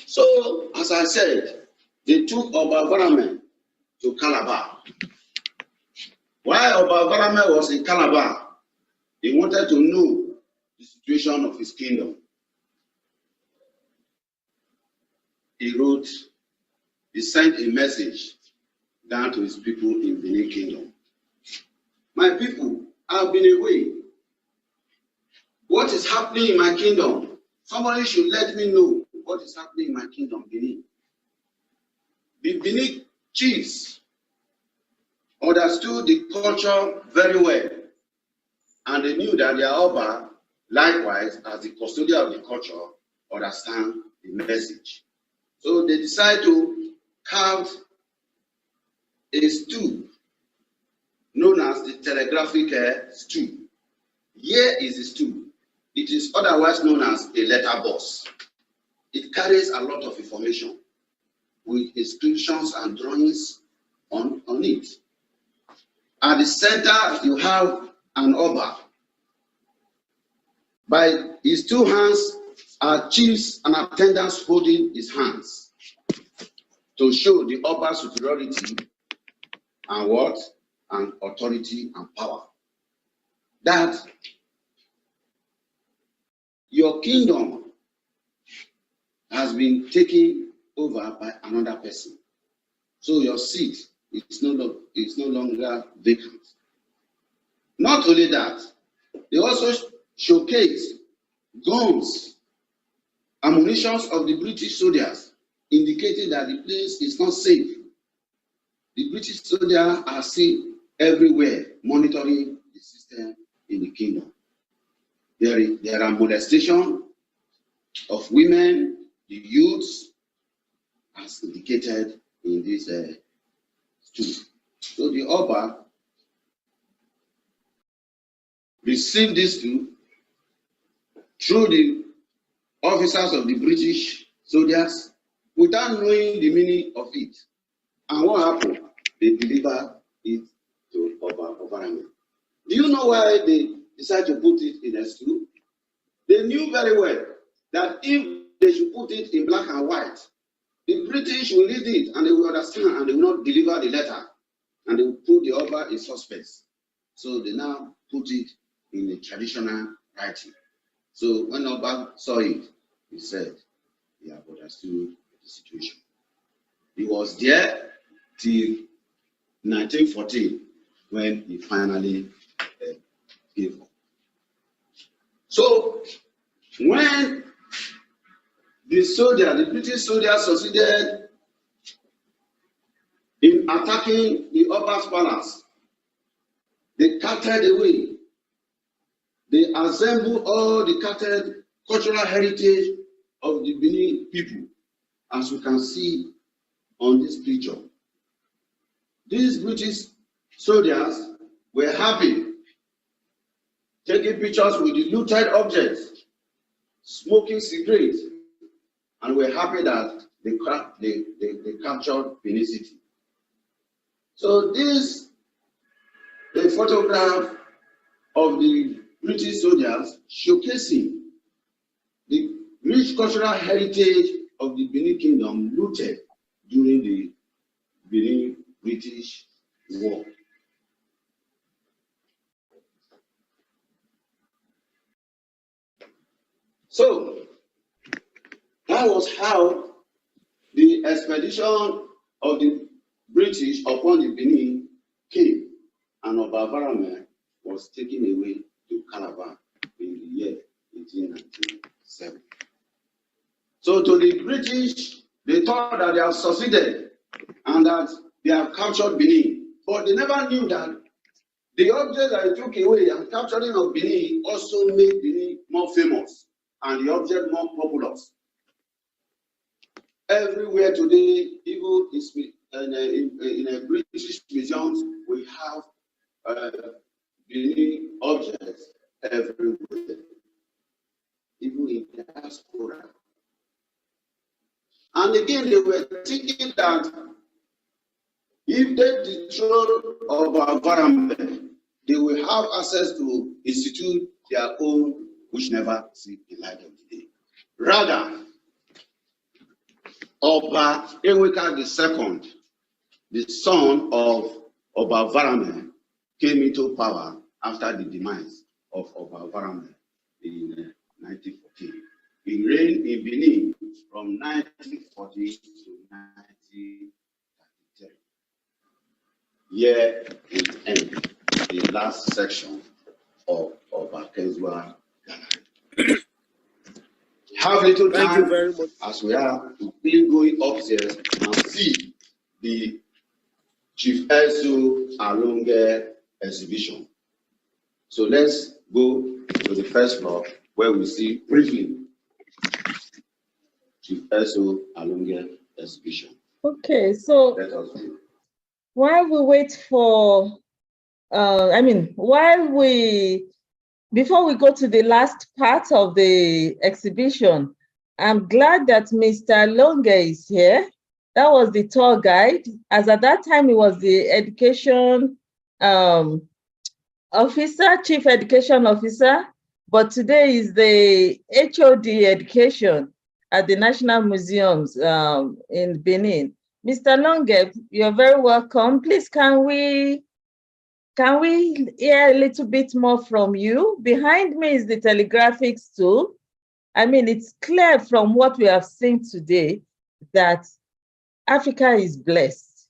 So, as I said, they took Oba Obarame to Calabar. While Oba Obarame was in Calabar, he wanted to know the situation of his kingdom. He sent a message down to his people in Benin Kingdom. My people, I've been away. What is happening in my kingdom? Somebody should let me know what is happening in my kingdom, Benin. The Benin chiefs understood the culture very well, and they knew that their Oba, likewise, as the custodian of the culture, understand the message. So they decided to carve a stool known as the telegraphic stool. Here is the stool. It is otherwise known as a letterbox. It carries a lot of information with inscriptions and drawings on it. At the center, you have an Oba. By his 2 hands are chiefs and attendants holding his hands to show the Oba's superiority and what? And authority and power. that your kingdom has been taken over by another person. So your seat is no longer vacant. Not only that, they also showcase guns, ammunition of the British soldiers, indicating that the place is not safe. The British soldiers are seen everywhere monitoring the system in the kingdom. There are molestation of women, the youths, as indicated in this story. So the Oba received this through the officers of the British soldiers without knowing the meaning of it. And what happened? They delivered it to Oba. Do you know why they decided to put it in a stool? They knew very well that if they should put it in black and white, the British will read it and they will understand and they will not deliver the letter. And they will put the Oba in suspense. So they now put it in the traditional writing. So when Oba saw it, he said, he have understood the situation. He was there till 1914 when he finally gave up. So when the British soldiers succeeded in attacking the Obas palace, they carted away. They assembled all the carted cultural heritage of the Benin people, as we can see on this picture. These British soldiers were happy, taking pictures with the looted objects, smoking cigarettes, and were happy that they captured Benin City. So this, the photograph of the British soldiers showcasing the rich cultural heritage of the Benin Kingdom looted during the Benin British War. So that was how the expedition of the British upon the Benin came, and Oba was taken away to Calabar in the year 1897. So to the British, they thought that they have succeeded and that they have captured Benin, but they never knew that the object that they took away and capturing of Benin also made Benin more famous and the object more populous. Everywhere today, even in a British museum, we have Benin objects everywhere, even in the diaspora. And again, they were thinking that if they dethrone Oba, they will have access to institute their own, which never see the light of the day. Rather, Oba Eweka II, the son of Oba Varame, came into power after the demise of Oba Varame in 1914. He reigned in Benin from 1940 to 1933. Here we end the last section of Oba Kezua Ghana. Have little time. Thank you very much. As we are going upstairs and see the Chief Esu Alonge exhibition. So let's go to the first floor where we see briefly Chief Esu Alonge exhibition. Okay, so while we wait for, before we go to the last part of the exhibition, I'm glad that Mr. Longe is here. That was the tour guide, as at that time he was the education officer, chief education officer, but today is the HOD education at the National Museums in Benin. Mr. Longe, you're very welcome. Please, can we Can we hear a little bit more from you? Behind me is the telegraphics tool. I mean, it's clear from what we have seen today that Africa is blessed.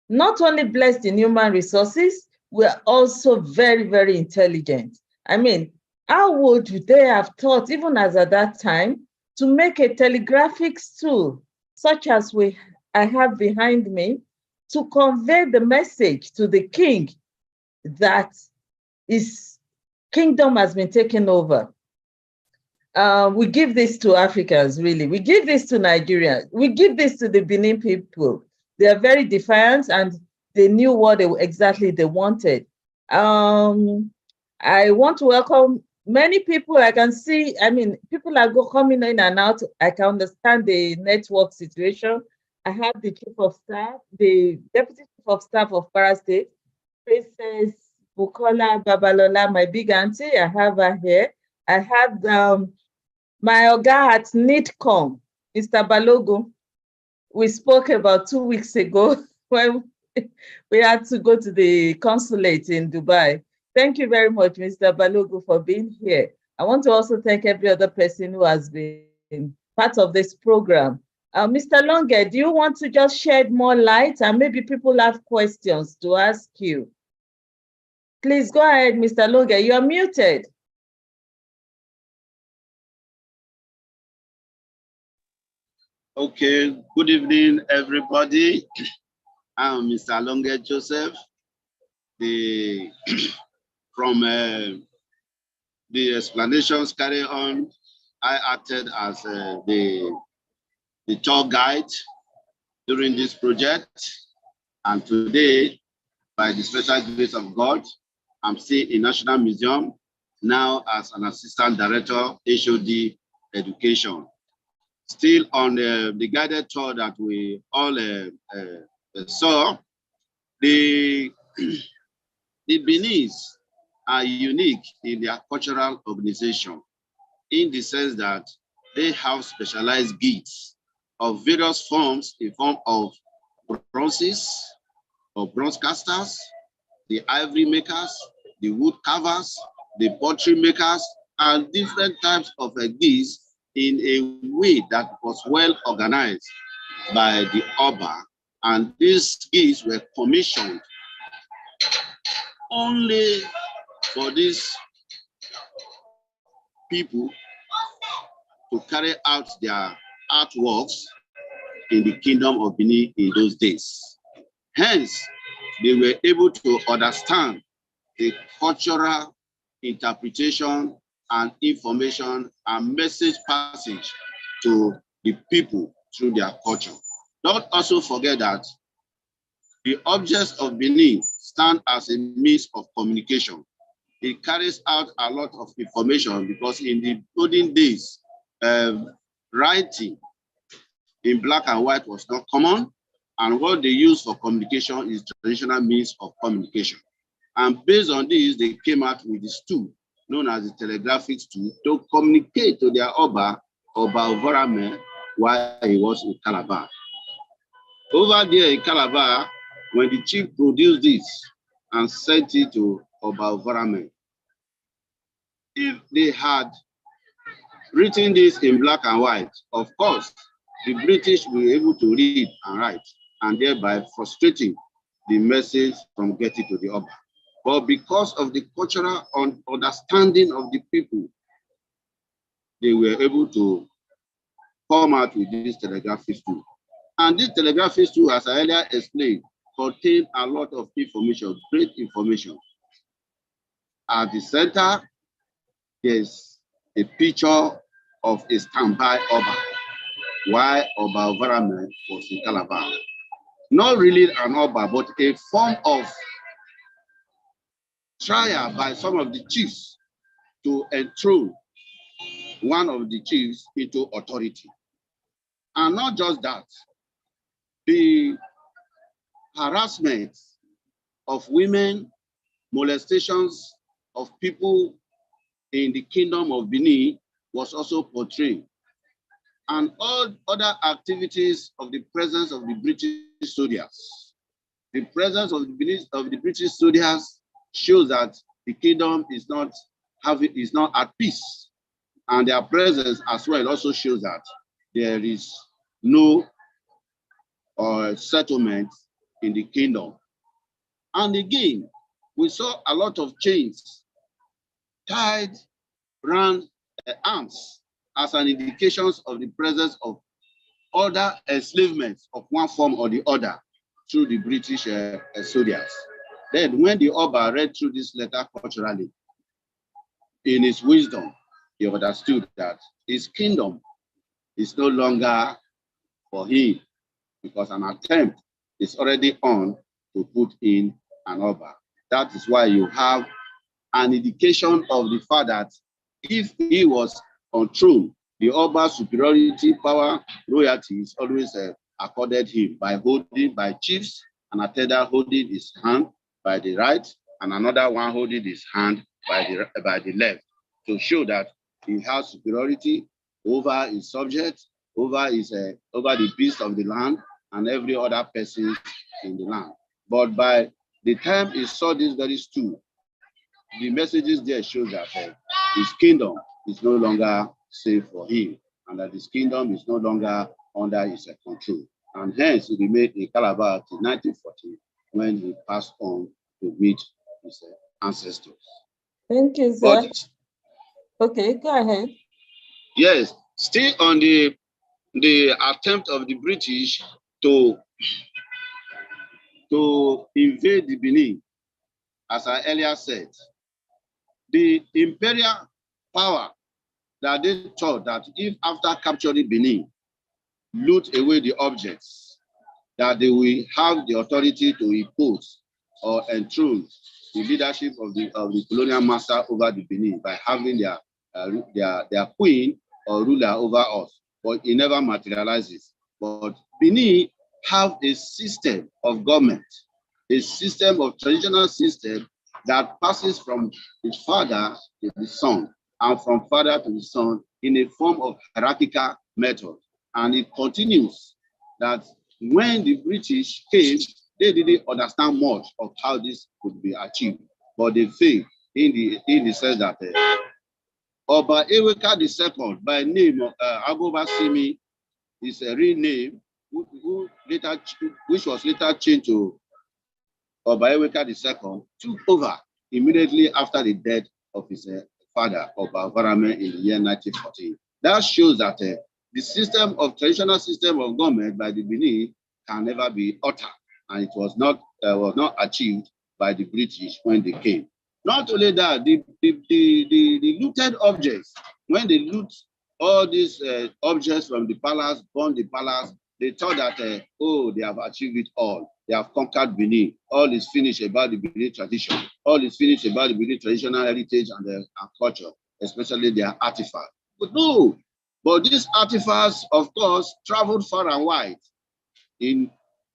Not only blessed in human resources, we're also very, very intelligent. I mean, how would they have thought, even as at that time, to make a telegraphics tool such as I have behind me to convey the message to the king that his kingdom has been taken over? We give this to Africans, really. We give this to Nigeria. We give this to the Benin people. They are very defiant and they knew what exactly they wanted. I want to welcome many people. I can see, I mean, people are coming in and out. I can understand the network situation. I have the Chief of Staff, the Deputy Chief of Staff of Para State, Princess Bukola Babalola, my big auntie. I have her here. I have my Oga at NITCOM, Mr. Balogo. We spoke about 2 weeks ago when we had to go to the consulate in Dubai. Thank you very much, Mr. Balogo, for being here. I want to also thank every other person who has been part of this program. Mr. Longe, do you want to just shed more light and maybe people have questions to ask you? Please go ahead, Mr. Longe, you are muted. Okay, good evening, everybody. I'm Mr. Longe Joseph, from the explanations carried on. I acted as the tour guide during this project, and today, by the special grace of God, I'm still in National Museum, now as an Assistant Director, HOD Education. Still on the guided tour that we all saw, the Beninese are unique in their cultural organization in the sense that they have specialized guilds of various forms in form of bronzes or bronze casters, the ivory makers, the wood carvers, the pottery makers, and different types of guilds in a way that was well organized by the Obas. And these guilds were commissioned only for these people to carry out their artworks in the kingdom of Benin in those days. Hence, they were able to understand the cultural interpretation and information and message passage to the people through their culture. Don't also forget that the objects of Benin stand as a means of communication. It carries out a lot of information because in the olden days, writing in black and white was not common, and what they use for communication is traditional means of communication. And based on this, they came out with this tool known as the telegraphic tool to communicate to their Oba Ovarame, while he was in Calabar. Over there in Calabar, when the chief produced this and sent it to Oba Ovarame, if they had written this in black and white, of course, the British were able to read and write, and thereby frustrating the message from getting to the Oba. But because of the cultural understanding of the people, they were able to come out with this telegraphic tool. And this telegraphic tool, as I earlier explained, contained a lot of information, great information. At the center, there's a picture of a standby Oba, while Oba Ovarame was in Calabar. Not really an Oba, but a form of trial by some of the chiefs to enthrone one of the chiefs into authority. And not just that, the harassment of women, molestations of people in the kingdom of Benin was also portrayed. And all other activities of the presence of the British soldiers. The presence of the British soldiers shows that the kingdom is not at peace. And their presence as well also shows that there is no settlement in the kingdom. And again, we saw a lot of chains tied around arms as an indication of the presence of other enslavement of one form or the other through the British soldiers. Then when the Oba read through this letter culturally, in his wisdom, he understood that his kingdom is no longer for him because an attempt is already on to put in an Oba. That is why you have an indication of the fact that if he was on throne, the Oba's superiority, power, royalty is always accorded him by chiefs, and attendant holding his hand by the right, and another one holding his hand by the left, to show that he has superiority over his subjects, over the beasts of the land, and every other person in the land. But by the time he saw this very stool, the messages there show that his kingdom is no longer safe for him, and that his kingdom is no longer under his control. And hence, he remained in Calabar till 1940, when he passed on to meet his ancestors. Thank you, sir. Okay, go ahead. Yes, still on the attempt of the British to invade the Benin, as I earlier said, the imperial power that they thought that if after capturing Benin, loot away the objects, that they will have the authority to impose or enthrone the leadership of the colonial master over the Benin by having their queen or ruler over us. But it never materializes. But Benin have a system of government, a system of traditional system that passes from the father to the son, and from father to the son in a form of hierarchical method. And it continues that when the British came, they didn't understand much of how this could be achieved, but they failed in the sense that Oba Eweka II, by name of Agoba Simi, is a real name, which was later changed to Oba Eweka II, took over immediately after the death of his father, Oba Varame, in the year 1914. That shows that the traditional system of government by the Benin can never be altered, and it was not achieved by the British when they came. Not only that, the looted objects, when they loot all these objects from the palace, burn the palace, they thought that, they have achieved it all. They have conquered Benin. All is finished about the Benin tradition. All is finished about the Benin traditional heritage and culture, especially their artifacts. But no, but these artifacts, of course, traveled far and wide. In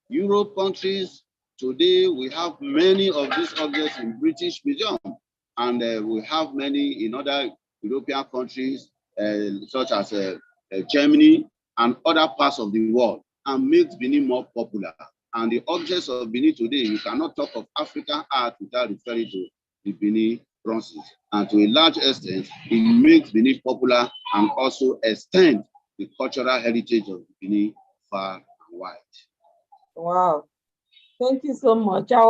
Europe countries, today we have many of these objects in British Museum, and we have many in other European countries, such as Germany and other parts of the world, and makes Benin more popular. And the objects of Benin today, you cannot talk of African art without referring to the Benin bronzes. And to a large extent, it makes Benin popular and also extend the cultural heritage of Benin far and wide. Wow. Thank you so much. I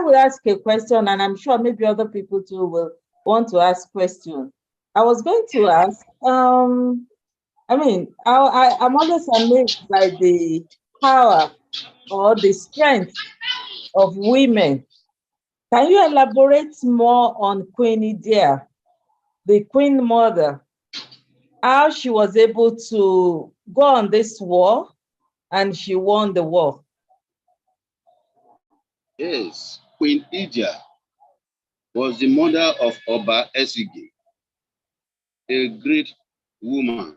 will ask a question, and I'm sure maybe other people too will want to ask questions. I was going to ask, I'm always amazed by the power or the strength of women. Can you elaborate more on Queen Idia, the Queen Mother, how she was able to go on this war and she won the war? Yes, Queen Idia was the mother of Oba Esige, a great woman,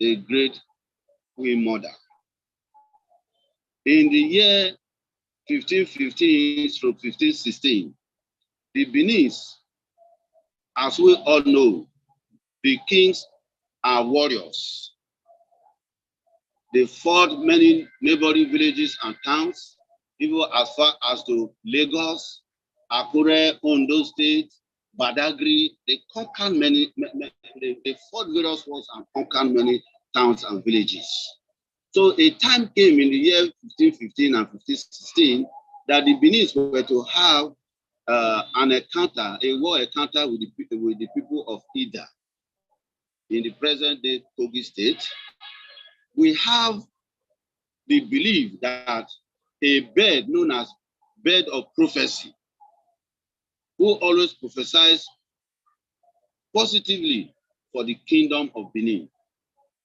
a great queen mother. In the year 1515 through 1516, the Beninese, as we all know, the kings are warriors. They fought many neighboring villages and towns, even as far as to Lagos, Akure, Ondo State, Badagry. They conquered many, they fought various wars and conquered many towns and villages. So a time came in the year 1515 and 1516 that the Benin were to have an encounter, a war encounter with the people of Ida in the present day Kogi State. We have the belief that a bird known as bird of prophecy, who always prophesies positively for the kingdom of Benin.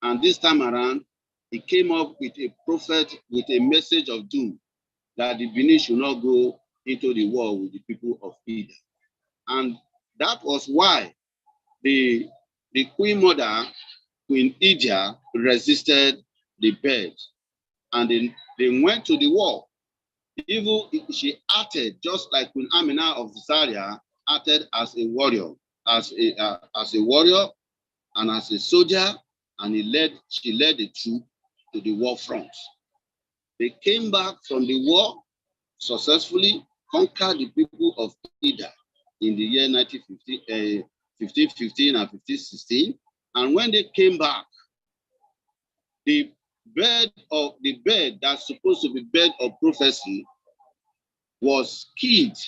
And this time around, he came up with a prophet with a message of doom that the Benin should not go into the war with the people of Ida. And that was why the Queen Mother, Queen Ida, resisted the bird. And they went to the war. Even she acted just like Queen Amina of Zaria acted as a warrior, as a warrior and as a soldier, and she led the troop to the war front. They came back from the war successfully, conquered the people of Ida in the year 1515 and 1516. And when they came back, the bird that's supposed to be bird of prophecy was killed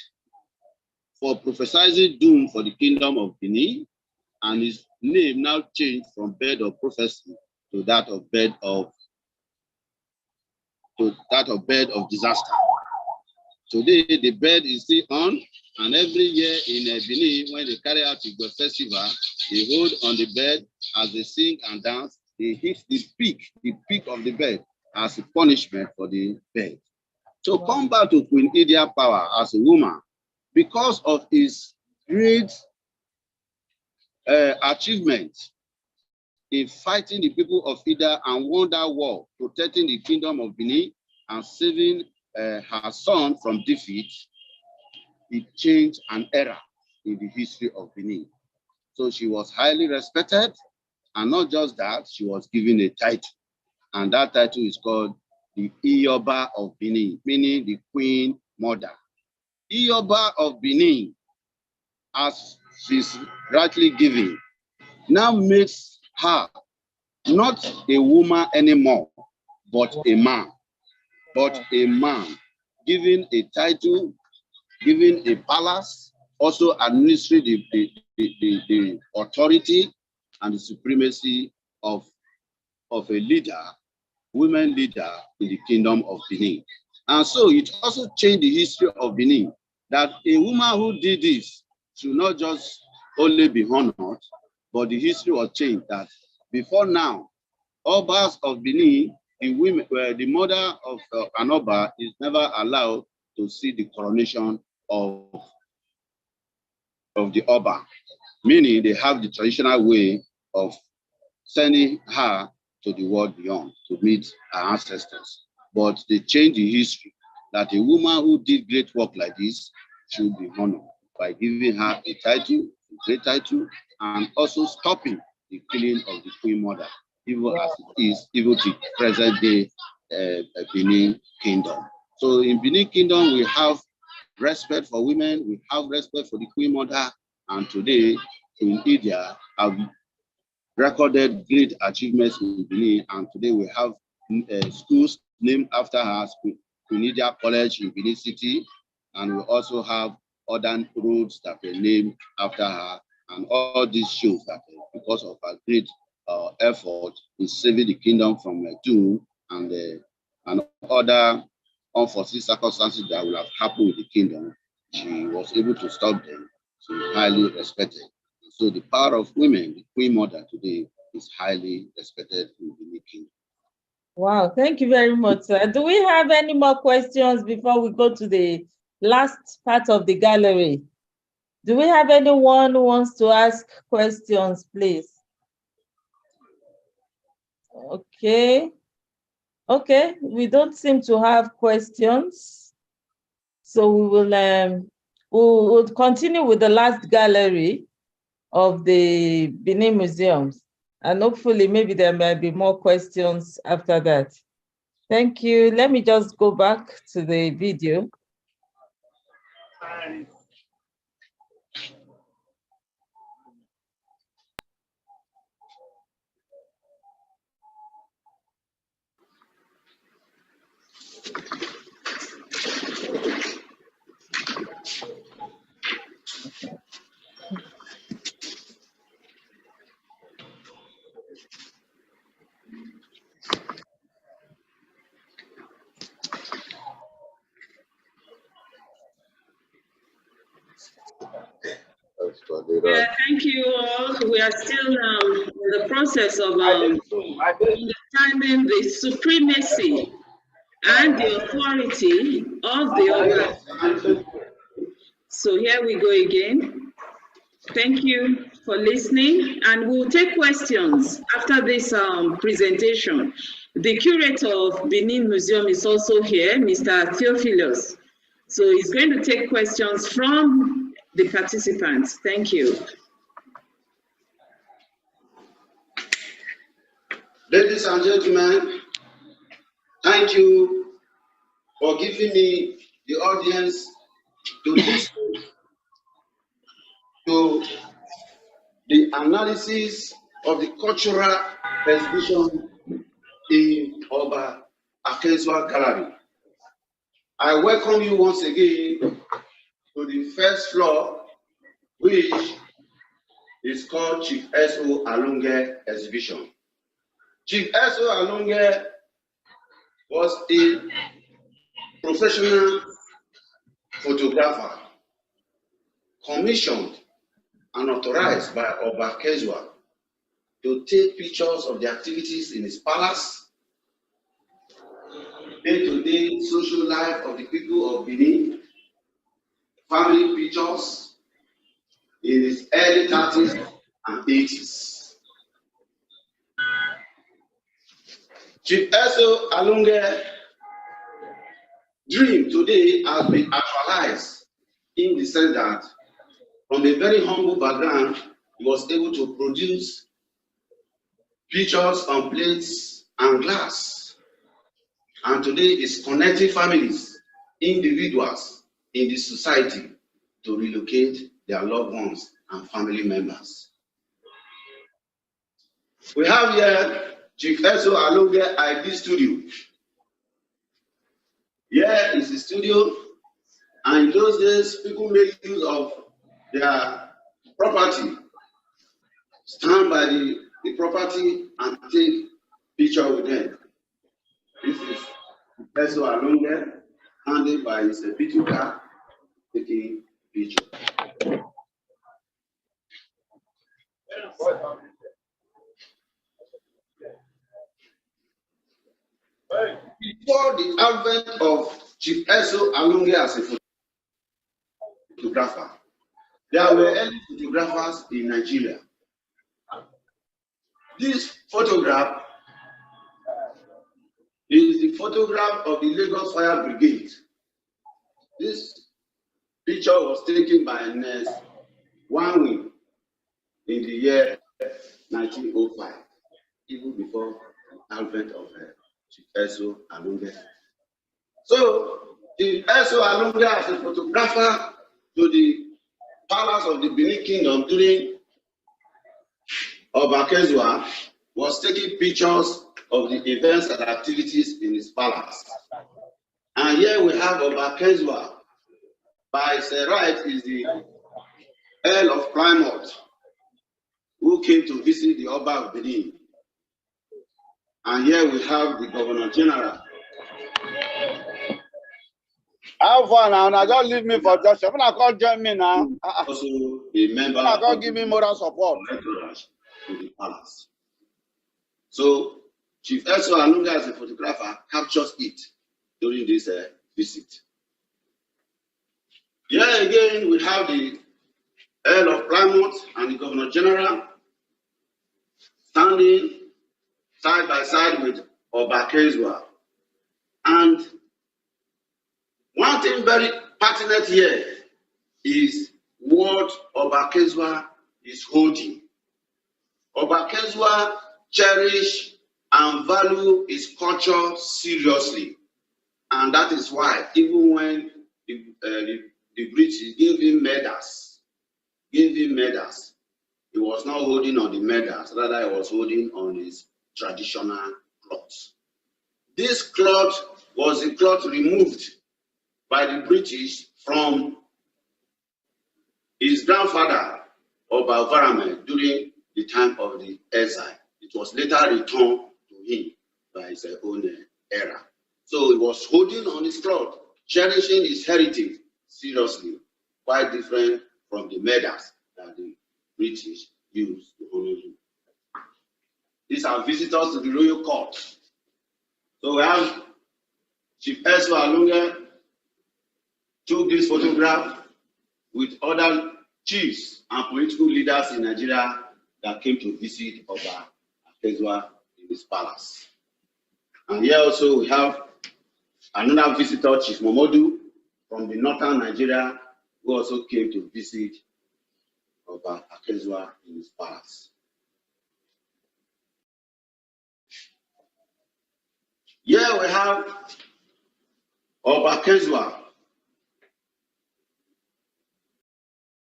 for prophesying doom for the kingdom of Benin, and his name now changed from bird of prophecy to that of bird of disaster. Today the bird is still on, and every year in Benin, when they carry out the festival, they hold on the bird as they sing and dance. They hit the peak of the bird as a punishment for the bird. So come back to Queen Idia power as a woman, because of his great achievement in fighting the people of Ida and won that war, protecting the kingdom of Benin and saving her son from defeat. It changed an era in the history of Benin. So she was highly respected, and not just that, she was given a title, and that title is called the Ioba of Benin, meaning the Queen Mother. Ioba of Benin, as she's rightly given, now makes her not a woman anymore, but a man. Given a title, given a palace, also administering the authority and the supremacy of a leader, women leader in the kingdom of Benin. And so it also changed the history of Benin, that a woman who did this should not just only be honored, but the history was changed that before now, Obas of Benin, the mother of an Oba is never allowed to see the coronation of the Oba, meaning they have the traditional way of sending her to the world beyond to meet her ancestors. But they changed the history that a woman who did great work like this should be honored by giving her a title, a great title, and also stopping the killing of the Queen Mother, even as it is, even to present day Benin Kingdom. So in Benin Kingdom, we have respect for women, we have respect for the Queen Mother, and today in India have recorded great achievements in Benin, and today we have schools named after her, Queen Idia College in Benin City, and we also have other roads that were named after her, and all this shows that because of her great effort in saving the kingdom from doom and other unforeseen circumstances that will have happened with the kingdom, she was able to stop them. She is highly respected. So the power of women, the Queen Mother today, is highly respected in the kingdom. Wow, thank you very much, sir. Do we have any more questions before we go to the last part of the gallery? Do we have anyone who wants to ask questions, please? Okay. Okay, we don't seem to have questions. So we will we'll continue with the last gallery of the Benin Museums. And hopefully maybe there might be more questions after that. Thank you. Let me just go back to the video. Yeah, thank you all. We are still in the process of understanding the supremacy and the authority of the Obas. So here we go again. Thank you for listening, and we'll take questions after this presentation. The curator of Benin Museum is also here, Mr. Theophilus. So he's going to take questions from the participants. Thank you. Ladies and gentlemen, thank you for giving me the audience to listen to the analysis of the cultural exhibition in Oba Akezua Gallery. I welcome you once again to the first floor, which is called Chief S.O. Alunge Exhibition. Chief S.O. Alunge was a professional photographer commissioned and authorized by Oba Akezua to take pictures of the activities in his palace, day-to-day social life of the people of Benin, family pictures in his early 30s and 80s. Chief S.O. Alunge dream today has been actualized in the sense that from a very humble background, he was able to produce pictures on plates and glass. And today is connecting families, individuals in the society to relocate their loved ones and family members. We have here Chief S.O. Alunge ID Studio. Here is the studio, and in those days, people made use of their property, stand by the property and take picture with them. This is S.O. Alunge, handled by his picture car, taking picture. Before the advent of Chief S.O. Alunge as a photographer, there were early photographers in Nigeria. This photograph is the photograph of the Lagos Fire Brigade. This picture was taken by Ernest Wanwin in the year 1905, even before the advent of Chief S.O. Alunge. So, Chief S.O. Alunge as a photographer to the palace of the Benin Kingdom during Oba Akezua was taking pictures of the events and activities in his palace. And here we have Oba Akezua. By his right is the Earl of Plymouth, who came to visit the Oba of Benin. And here we have the Governor General. How far now? Now just leave me for just. When I can't join me now. Also a member. I can't give me moral support. To the palace. So Chief S.O. Alunge as a photographer captures it during this visit. Here again we have the Earl of Plymouth and the Governor General standing side by side with Oba Akezua. And one thing very pertinent here is what Oba Akezua is holding. Oba Akezua cherish and value his culture seriously. And that is why even when the British gave him medals, he was not holding on the medals, rather he was holding on his traditional cloth. This cloth was a cloth removed by the British from his grandfather, Oba Varame, during the time of the exile. It was later returned to him by his own era. So he was holding on his cloth, cherishing his heritage seriously, quite different from the medals that the British used to honor him. These are visitors to the royal court. So we have Chief Ezra Alunga took this photograph with other chiefs and political leaders in Nigeria that came to visit Oba Akezua in his palace. And here also we have another visitor, Chief Momodu, from the northern Nigeria, who also came to visit Oba Akezua in his palace. Here we have Oba Akezua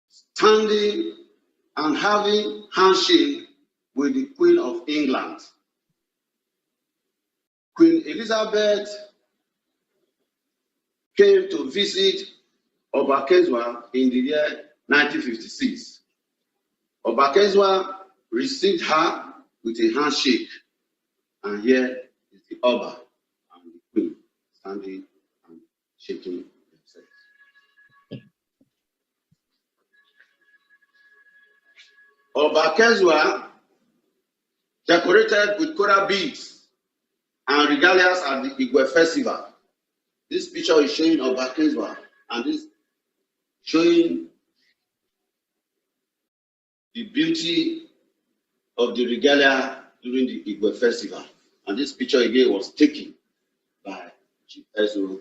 standing and having handshake with the Queen of England. Queen Elizabeth came to visit Oba Akezua in the year 1956. Oba Akezua received her with a handshake, and here is the Oba and the Queen standing and shaking themselves. Oba Akezua, decorated with coral beads and regalias at the Igwe festival. This picture is showing Oba Akezua, and this showing the beauty of the regalia during the Igwe festival. And this picture again was taken by Chief Ezra.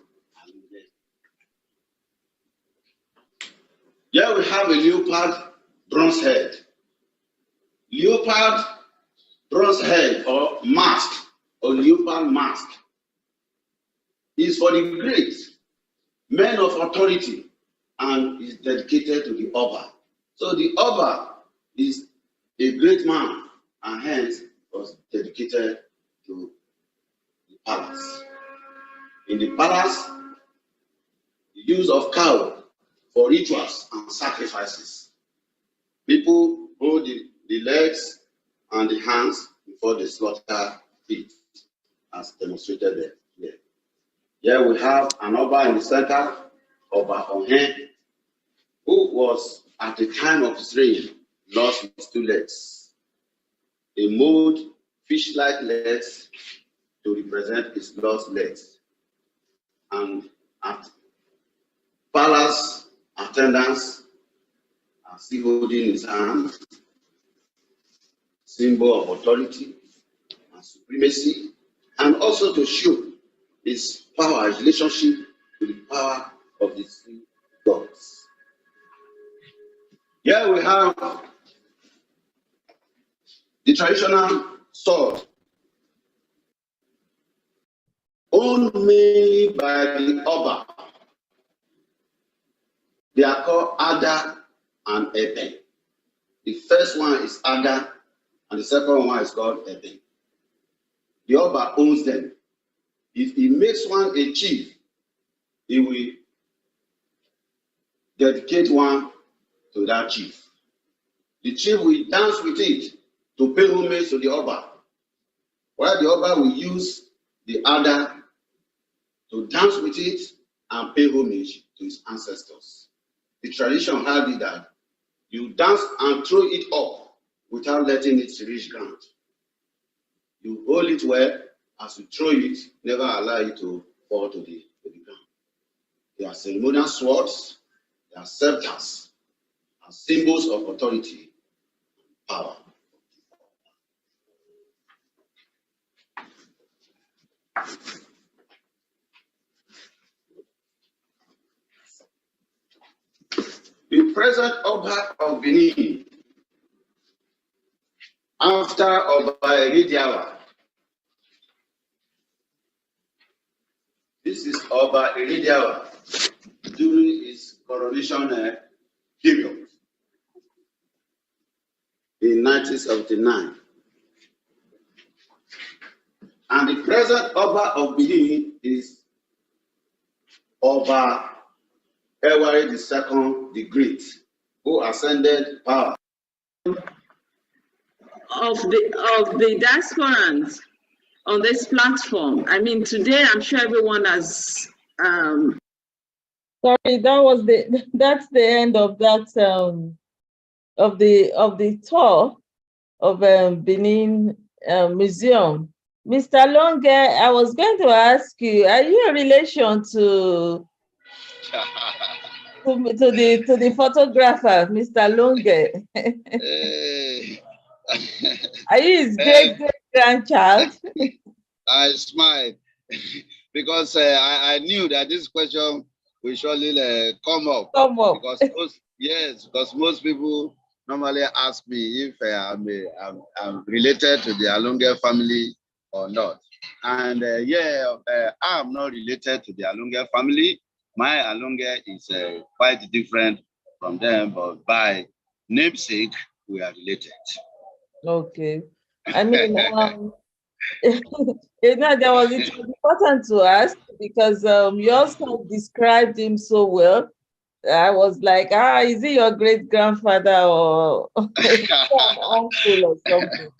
Here we have a leopard bronze head. Leopard bronze head or mask, or leopard mask, is for the great men of authority and is dedicated to the Oba. So the Oba is a great man and hence was dedicated to the palace. In the palace, the use of cow for rituals and sacrifices. People hold the legs and the hands before they slaughter it, as demonstrated there. Here we have an Oba in the center, Oba Ohen, who was at the time of his reign lost his two legs. They mold fish-like legs to represent his lost legs. And at palace attendants are still holding his hand, symbol of authority and supremacy, and also to show his power, his relationship with the power of the three gods. Here we have the traditional sword, owned mainly by the Oba. They are called Ada and Eben. The first one is Ada, and the second one is called Eben. The Oba owns them. If he makes one a chief, he will dedicate one to that chief. The chief will dance with it to pay homage to the Oba, while the Oba will use the Ada to dance with it and pay homage to his ancestors. The tradition had it that you dance and throw it up without letting it reach ground. You hold it well as you throw it, never allow it to fall to the ground. They are ceremonial swords, they are scepters, and symbols of authority and power. The present Oba of Benin, after Oba Erediawa. This is Oba Erediawa during his coronation period in 1979. And the present Oba of Benin is Oba Ewari II the Great, who ascended power of the diasporans on this platform. I mean, today I'm sure everyone has. Sorry, that's the end of that of the tour of Benin Museum. Mr. Longe, I was going to ask you, are you a relation to the photographer, Mr. Longe? Are you his great grandchild? I smiled because I knew that this question will surely come up. Because most people normally ask me if I'm related to the Alonge family or not. And I'm not related to the Alonge family. My Alonge is quite different from them, but by namesake, we are related. Okay. I mean, it was important to ask because you also described him so well. I was like, is he your great grandfather or uncle or something?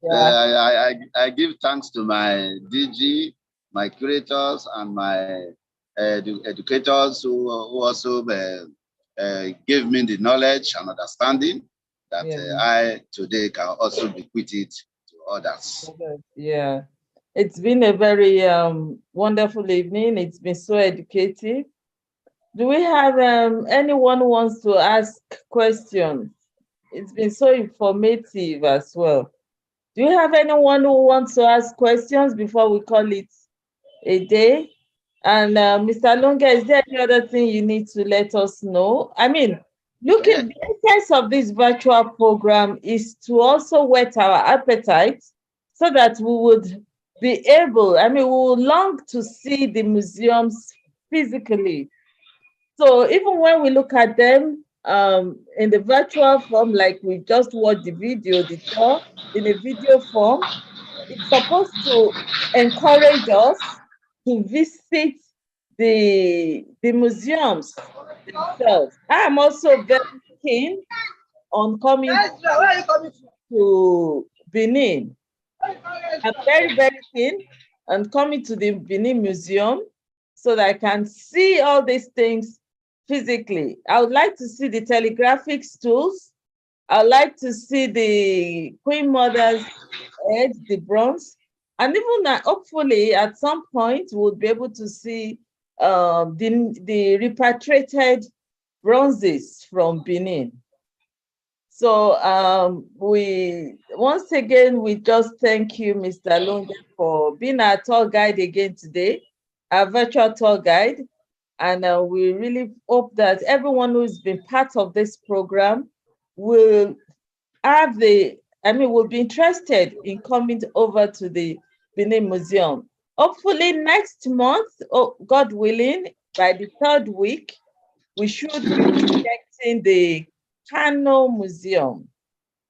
Yeah. I give thanks to my DG, my curators, and my educators who also gave me the knowledge and understanding that I today can also bequeath it to others. Yeah, it's been a very wonderful evening. It's been so educative. Do we have anyone who wants to ask questions? It's been so informative as well. Do you have anyone who wants to ask questions before we call it a day? And Mr. Lunga, is there any other thing you need to let us know? I mean, look at the essence of this virtual program is to also whet our appetite so that we would be able, we would long to see the museums physically. So even when we look at them in the virtual form, like we just watched the video, the tour in a video form, it's supposed to encourage us to visit the museums themselves. I'm also very keen on coming to Benin. I'm very, very keen on coming to the Benin Museum so that I can see all these things physically. I would like to see the telegraphic stools. I'd like to see the Queen Mother's head, the bronze. And even hopefully at some point we'll be able to see the repatriated bronzes from Benin. So we once again we just thank you, Mr. Lunga, for being our tour guide again today, our virtual tour guide. And we really hope that everyone who's been part of this program will will be interested in coming over to the Benin Museum. Hopefully next month, God willing, by the 3rd week, we should be projecting the Kano Museum.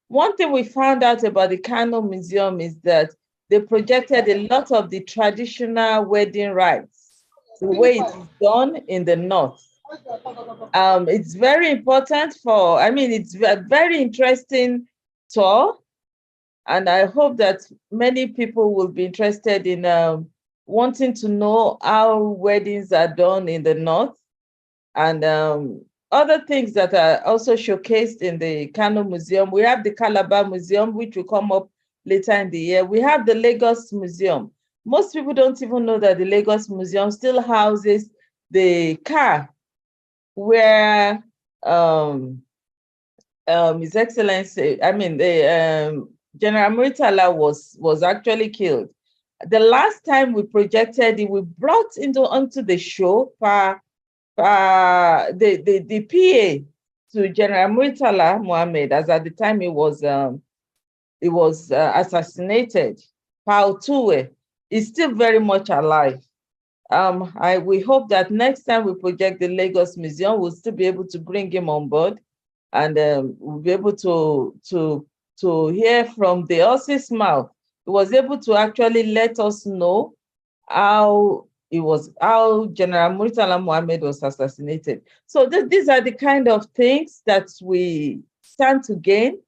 One thing we found out about the Kano Museum is that they projected a lot of the traditional wedding rites, the way it is done in the north. It's very important it's a very interesting tour, and I hope that many people will be interested in wanting to know how weddings are done in the north, and other things that are also showcased in the Kano Museum. We have the Calabar Museum, which will come up later in the year. We have the Lagos Museum. Most people don't even know that the Lagos Museum still houses the car where His Excellency, the General Muritala was actually killed. The last time we projected it, we brought onto the show the PA to General Muritala Mohammed, as at the time he was assassinated. Pao Tuwe is still very much alive. We hope that next time we project the Lagos Museum, we'll still be able to bring him on board, and we'll be able to hear from the horse's mouth. He was able to actually let us know how General Muritala Mohammed was assassinated. So these are the kind of things that we stand to gain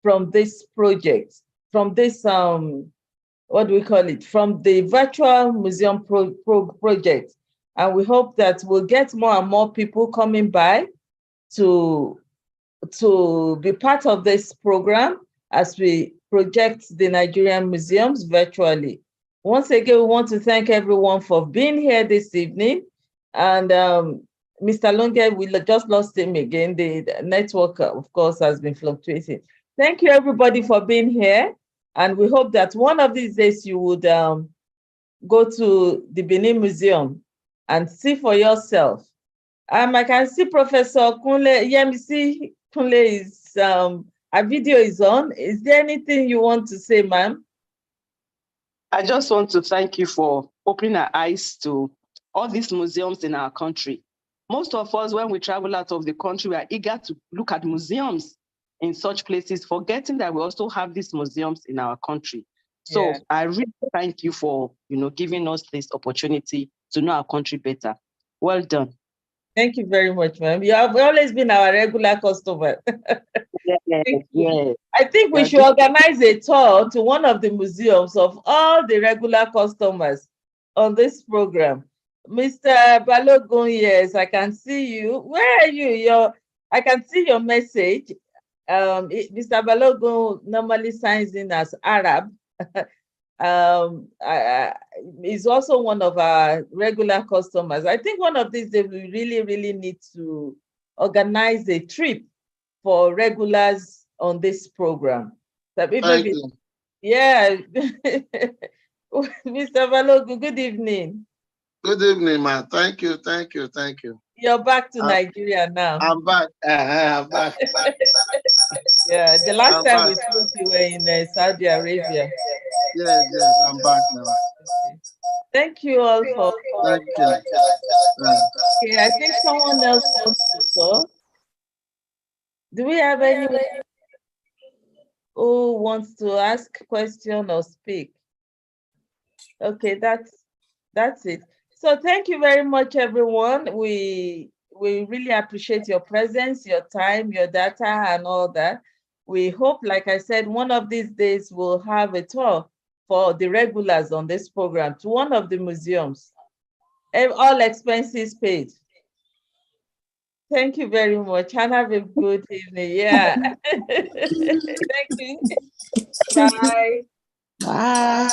from this project, from this, what do we call it, from the virtual museum project. And we hope that we'll get more and more people coming by to be part of this program as we project the Nigerian museums virtually. Once again, we want to thank everyone for being here this evening. And Mr. Longe, we just lost him again. The network, of course, has been fluctuating. Thank you, everybody, for being here. And we hope that one of these days you would go to the Benin Museum and see for yourself. I can see Professor Kunle, Yemisi Kunle is, a video is on. Is there anything you want to say, ma'am? I just want to thank you for opening our eyes to all these museums in our country. Most of us, when we travel out of the country, we are eager to look at museums in such places, forgetting that we also have these museums in our country. So yeah. I really thank you for, giving us this opportunity to know our country better. Well done. Thank you very much, ma'am. You have always been our regular customer. Yes. I think we should organize a tour to one of the museums of all the regular customers on this program. Mr. Balogun, yes, I can see you. Where are you? I can see your message. Mr. Balogun normally signs in as Arab. He's also one of our regular customers. I think one of these days we really, really need to organize a trip for regulars on this program. Maybe, yeah. Mr. Balogun, good evening. Good evening, man. Thank you, thank you, thank you. You're back to Nigeria now. I'm back. I'm back. Yeah, the last time we spoke, you were in Saudi Arabia. Yes, I'm back now. Thank you all for. Thank you. Okay, I think someone else wants to talk. Do we have anyone who wants to ask a question or speak? Okay, that's it. So thank you very much, everyone. We really appreciate your presence, your time, your data, and all that. We hope, like I said, one of these days we'll have a tour for the regulars on this program to one of the museums. All expenses paid. Thank you very much, and have a good evening. Yeah. Thank you. Bye. Bye.